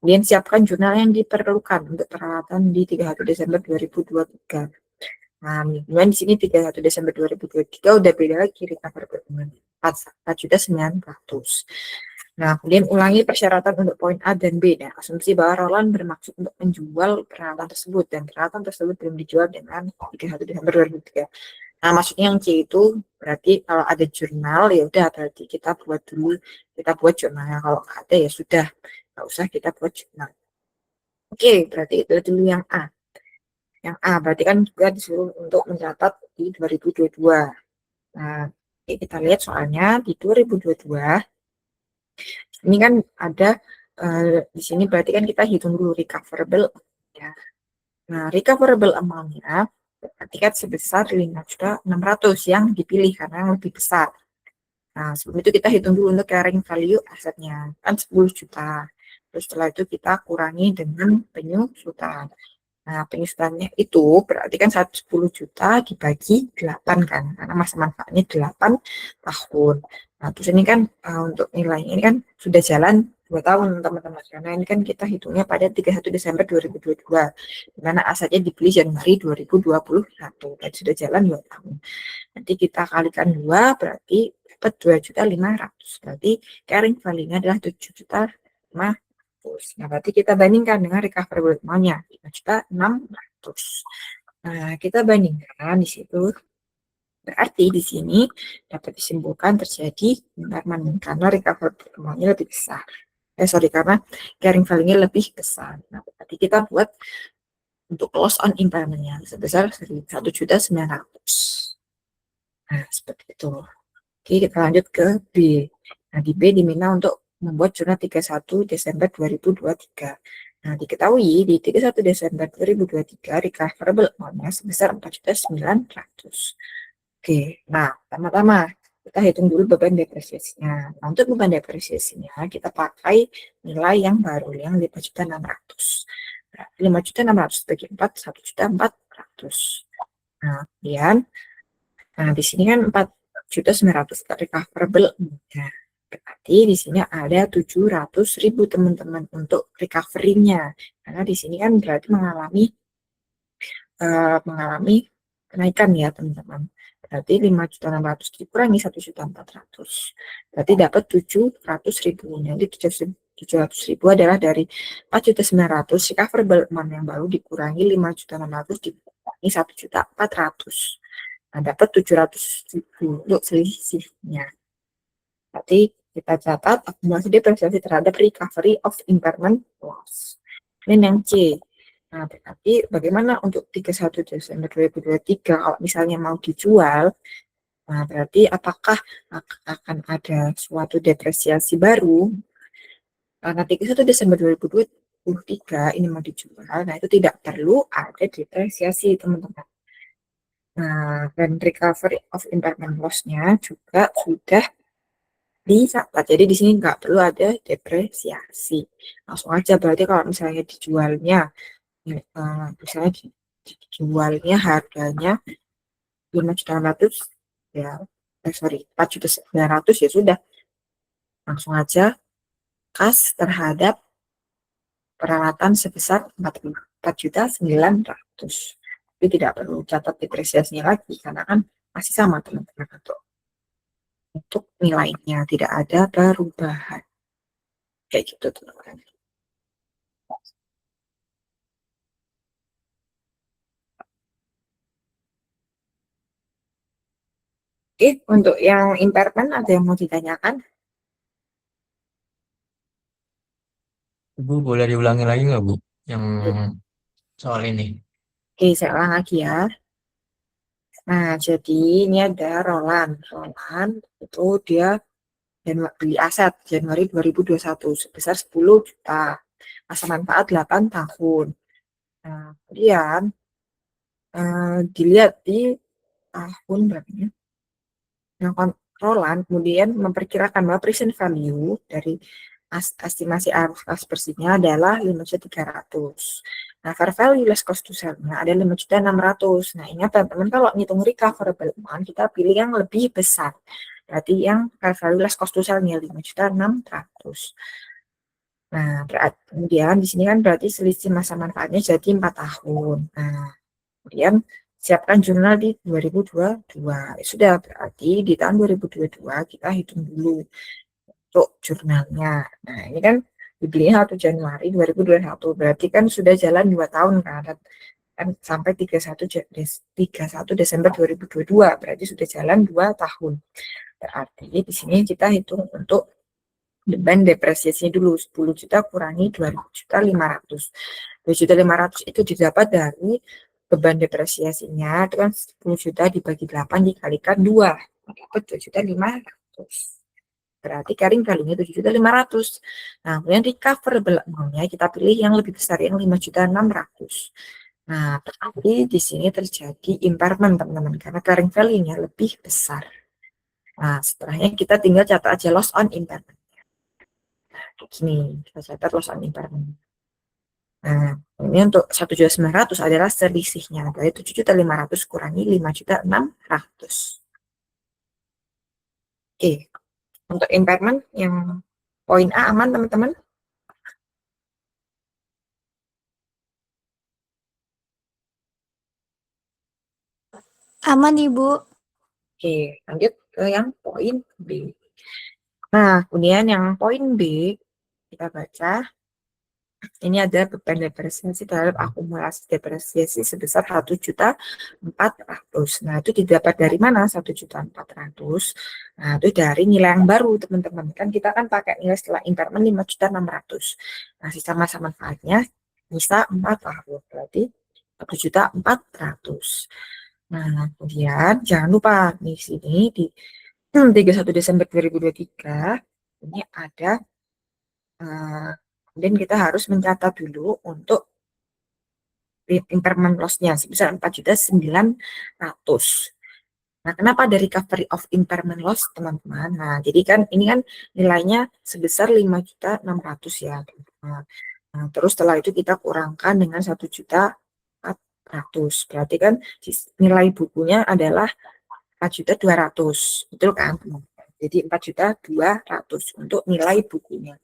Kemudian siapkan jurnal yang diperlukan untuk peralatan di 31 Desember 2023. Nah, kemudian di sini 31 Desember 2023 udah beda lagi recoverable amount 4.900.000. Nah, kemudian ulangi persyaratan untuk poin A dan B. Nah, asumsi bahwa Roland bermaksud untuk menjual peralatan tersebut dan peralatan tersebut belum dijual dengan 31 Desember 2003. Nah, maksudnya yang C itu berarti kalau ada jurnal ya udah berarti kita buat dulu, kita buat jurnalnya. Kalau nggak ada ya sudah, nggak usah kita buat jurnal. Oke, berarti itu dulu yang A. Yang A berarti kan juga disuruh untuk mencatat di 2022. Nah, oke, kita lihat soalnya di 2022 ini kan ada di sini berarti kan kita hitung dulu recoverable ya. Nah, recoverable amount-nya berarti kan sebesar 5.600.000 yang dipilih karena yang lebih besar. Nah, sebelum itu kita hitung dulu untuk carrying value asetnya kan 10 juta. Terus setelah itu kita kurangi dengan penyusutan. Nah, penyusutannya itu berarti kan 10 juta dibagi 8 kan, karena masa manfaatnya 8 tahun. Nah, terus ini kan untuk nilainya ini kan sudah jalan 2 tahun teman-teman, karena ini kan kita hitungnya pada 31 Desember 2022, di mana asetnya dibeli Januari 2021, dan sudah jalan 2 tahun. Nanti kita kalikan 2, berarti dapat 2.500.000. Berarti carrying value-nya adalah 7.500.000. Nah, berarti kita bandingkan dengan recoverable amount-nya 5.600.000. Nah, kita bandingkan di situ. Berarti di sini dapat disimpulkan terjadi impairment karena recoverable amount-nya lebih besar. Karena carrying value-nya lebih besar. Nah, berarti kita buat untuk loss on impairment-nya sebesar 1.900.000. Nah, seperti itu. Oke, kita lanjut ke B. Nah, di B diminta untuk membuat jurnal 31 Desember 2023. Nah, diketahui di 31 Desember 2023 recoverable amount-nya sebesar 4.900.000. Oke, nah pertama-tama kita hitung dulu beban depresiasinya. Nah, untuk beban depresiasinya kita pakai nilai yang baru yang 5.600.000. Nah, 5.600.000 bagi 4, 1.400.000. Nah, kemudian di sini kan 4.900.000 recoverable amount-nya. Berarti di sini ada 700.000 teman-teman untuk recovery-nya. Karena di sini kan berarti mengalami kenaikan ya teman-teman. Berarti 5.600.000 dikurangi 1.400.000. Berarti dapat 700.000. Jadi 700.000 adalah dari 4.900.000 recoverable amount yang baru dikurangi 5.600.000 dikurangi 1.400.000. Nah, dapat 700.000 untuk selisihnya. Berarti kita catat akumulasi depresiasi terhadap recovery of impairment loss. Ini yang C. Nah, berarti bagaimana untuk 31 Desember 2023 kalau misalnya mau dijual? Nah, berarti apakah akan ada suatu depresiasi baru? Karena 31 Desember 2023 ini mau dijual, nah itu tidak perlu ada depresiasi, teman-teman. Nah, dan recovery of impairment loss-nya juga sudah dicatat. Jadi di sini nggak perlu ada depresiasi. Langsung aja berarti kalau misalnya dijualnya, misalnya dijualnya harganya 5.600 ya, 4.900 ya sudah. Langsung aja kas terhadap peralatan sebesar 4.900.000. Tapi tidak perlu catat depresiasinya lagi karena kan masih sama teman-teman untuk nilainya tidak ada perubahan. Kayak gitu teman-teman. Oke, untuk yang impairment ada yang mau ditanyakan? Bu, boleh diulangi lagi nggak, Bu? Yang soal ini. Oke, saya ulang lagi ya. Nah, jadi ini ada Roland. Roland itu dia beli aset Januari 2021 sebesar 10 juta. Masa manfaat 8 tahun. Nah, kemudian dilihat di tahun berapa? Nah, Roland kemudian memperkirakan bahwa present value dari estimasi arus kas bersihnya adalah 5.300. Nah, fair value less cost to sell-nya ada 5.600. Nah, ingat teman-teman kalau ngitung recoverable amount kita pilih yang lebih besar. Berarti yang fair value less cost to sell-nya 5.600. Nah, kemudian di sini kan berarti selisih masa manfaatnya jadi 4 tahun. Nah, kemudian siapkan jurnal di 2022. Ya sudah, berarti di tahun 2022 kita hitung dulu untuk jurnalnya. Nah, ini kan dibeli 1 Januari 2021, berarti kan sudah jalan 2 tahun kan sampai 31 Desember 2022, berarti sudah jalan 2 tahun. Berarti di sini kita hitung untuk beban depresiasinya dulu, 10 juta kurangi 2.500.000. 2.500.000 itu didapat dari beban depresiasinya, itu kan 10 juta dibagi 8 dikalikan 2, dapat 2.500.000. Berarti carrying value-nya 7.500.000. Nah, kemudian recoverable amount-nya kita pilih yang lebih besar, yang 5.600.000. Nah, berarti di sini terjadi impairment, teman-teman, karena carrying value-nya lebih besar. Nah, setelahnya kita tinggal catat aja loss on impairment. Nah, gini, kita catat loss on impairment. Nah, ini untuk 1.900.000 adalah selisihnya. Dari 7.500.000 kurangi 5.600.000. Oke, untuk impairment yang poin A aman, teman-teman? Aman, Ibu. Oke, lanjut ke yang poin B. Nah, kemudian yang poin B, kita baca. Ini ada beban depresiasi terhadap akumulasi depresiasi sebesar 1.400.000. Nah, itu didapat dari mana 1.400.000? Nah, itu dari nilai yang baru, teman-teman. Kan kita kan pakai nilai setelah impairment 5.600.000. Nah, sisa masa manfaatnya bisa 4 tahun. Berarti 1.400.000. Nah, kemudian jangan lupa di sini di 31 Desember 2023 ini ada kemudian kita harus mencatat dulu untuk impairment loss-nya sebesar 4.900.000. Nah, kenapa dari recovery of impairment loss, teman-teman? Nah, jadi kan ini kan nilainya sebesar 5.600.000 ya, teman-teman. Nah, terus setelah itu kita kurangkan dengan 1.400.000. Berarti kan nilai bukunya adalah 4.200.000. Betul kan, teman-teman? Jadi 4.200.000 untuk nilai bukunya.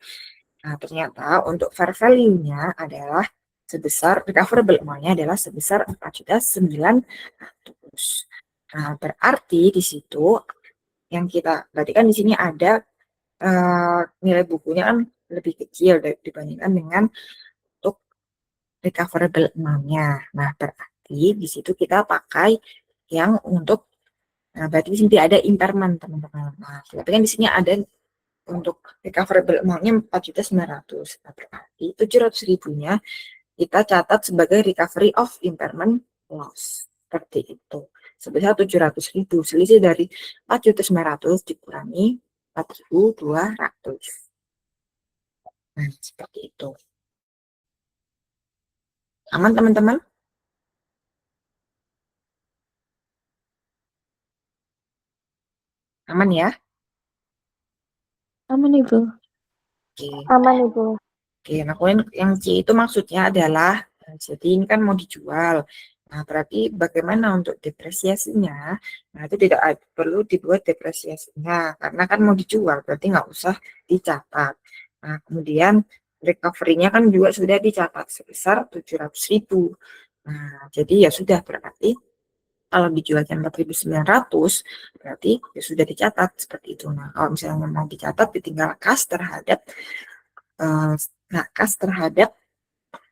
Nah, ternyata untuk fair value-nya adalah sebesar, recoverable amount-nya adalah sebesar 4.900.000. Nah, berarti di situ yang kita, berarti kan di sini ada nilai bukunya kan lebih kecil dibandingkan dengan untuk recoverable amount-nya. Nah, berarti di situ kita pakai yang untuk, nah berarti di sini tidak ada impairment, teman-teman. Nah, tapi kan di sini ada untuk recoverable amount-nya 4.900.000. Nah, berarti 700.000-nya kita catat sebagai recovery of impairment loss. Seperti itu. Sebesar 700.000. Selisih dari 4.900.000 dikurangi 4.200. Nah, seperti itu. Aman, teman-teman? Aman ya? Aman, Ibu. Oke. Aman, Ibu. Oke, nah kemudian yang C itu maksudnya adalah, jadi ini kan mau dijual. Nah, berarti bagaimana untuk depresiasinya? Nah, itu tidak perlu dibuat depresiasinya, karena kan mau dijual, berarti nggak usah dicatat. Nah, kemudian recovery-nya kan juga sudah dicatat sebesar 700.000. Nah, jadi ya sudah, berarti kalau dijualnya 4.900, berarti ya sudah dicatat seperti itu. Nah, kalau misalnya mau dicatat, tinggal kas terhadap kas terhadap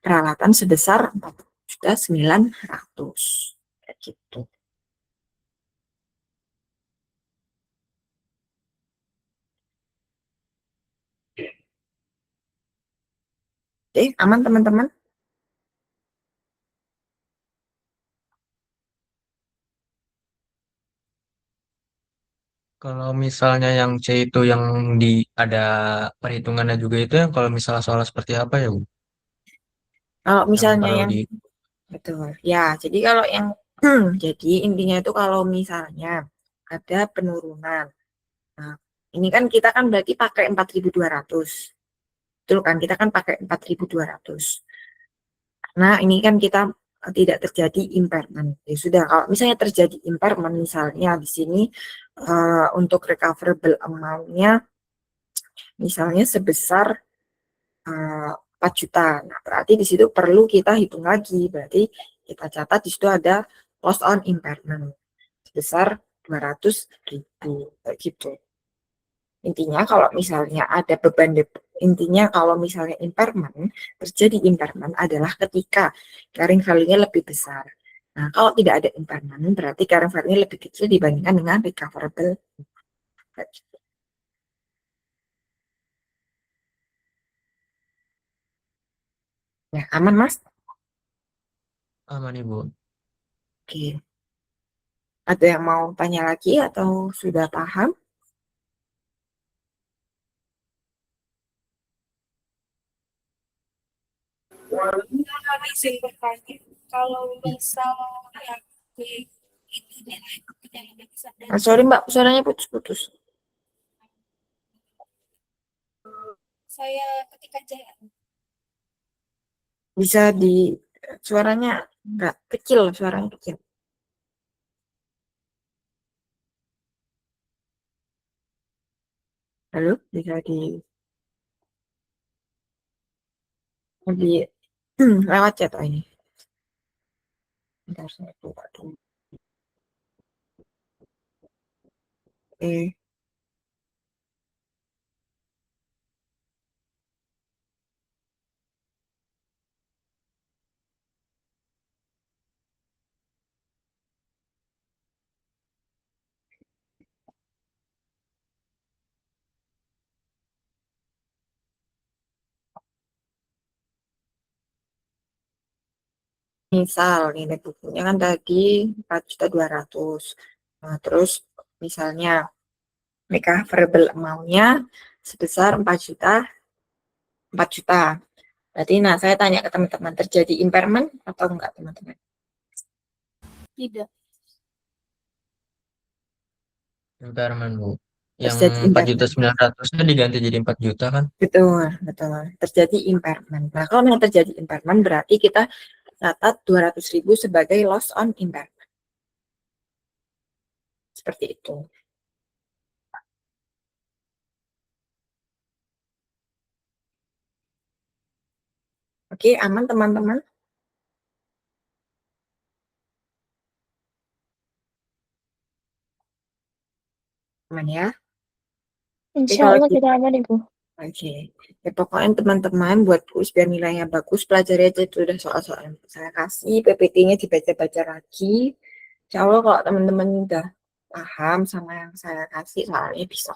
peralatan sebesar 4.900.000. Kayak gitu. Oke, aman teman-teman? Kalau misalnya yang C itu yang di ada perhitungannya juga itu yang kalau misalnya soal seperti apa ya, Bu? Kalau Yang misalnya perlu yang di betul. Ya, jadi kalau yang jadi intinya itu kalau misalnya ada penurunan. Nah, ini kan kita kan berarti pakai 4.200. Betul kan? Kita kan pakai 4.200. Nah, ini kan kita tidak terjadi impairment. Ya sudah, kalau misalnya terjadi impairment, misalnya di sini untuk recoverable amount-nya misalnya sebesar 4 juta. Nah, berarti di situ perlu kita hitung lagi. Berarti kita catat di situ ada loss on impairment sebesar 200.000 kayak gitu. Intinya kalau misalnya ada beban intinya kalau misalnya terjadi impairment adalah ketika carrying value-nya lebih besar. Nah, kalau tidak ada impairment berarti carrying value-nya lebih kecil dibandingkan dengan recoverable. Ya, aman Mas? Aman Ibu. Oke. Ada yang mau tanya lagi atau sudah paham? Izin bertanya, kalau misal yang di itu nilai perjalanan bisa Sorry Mbak, suaranya putus-putus. saya ketika jalan Bisa suaranya enggak kecil, suaranya kecil. Halo, bisa di lewat chat ini. Bentar, saya buka dulu. Misal nilai bukunya kan tadi 4.200.000. Nah, terus misalnya recoverable amount-nya sebesar 4 juta. Berarti nah saya tanya ke teman-teman, terjadi impairment atau enggak teman-teman? tidak Impairment Bu. Yang Terjadi 4.900.000-nya diganti jadi 4 juta kan? Betul, betul. Terjadi impairment. Nah, kalau memang terjadi impairment berarti kita catat 200.000 sebagai loss on impairment. Seperti itu. Oke, aman teman-teman? Aman ya? Insya Kalau Allah gitu, kita aman Ibu. oke. Ya, pokoknya teman-teman buat kuis biar nilainya bagus, pelajari aja itu udah soal-soal yang saya kasih, PPT-nya dibaca-baca lagi. Insya Allah kalau teman-teman udah paham sama yang saya kasih, soalnya bisa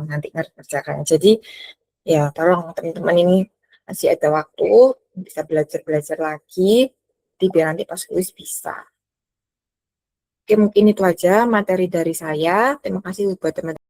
nanti ngerjakan. Jadi ya tolong teman-teman ini masih ada waktu, bisa belajar-belajar lagi, biar nanti pas kuis bisa. Oke, mungkin itu aja materi dari saya. Terima kasih buat teman-teman.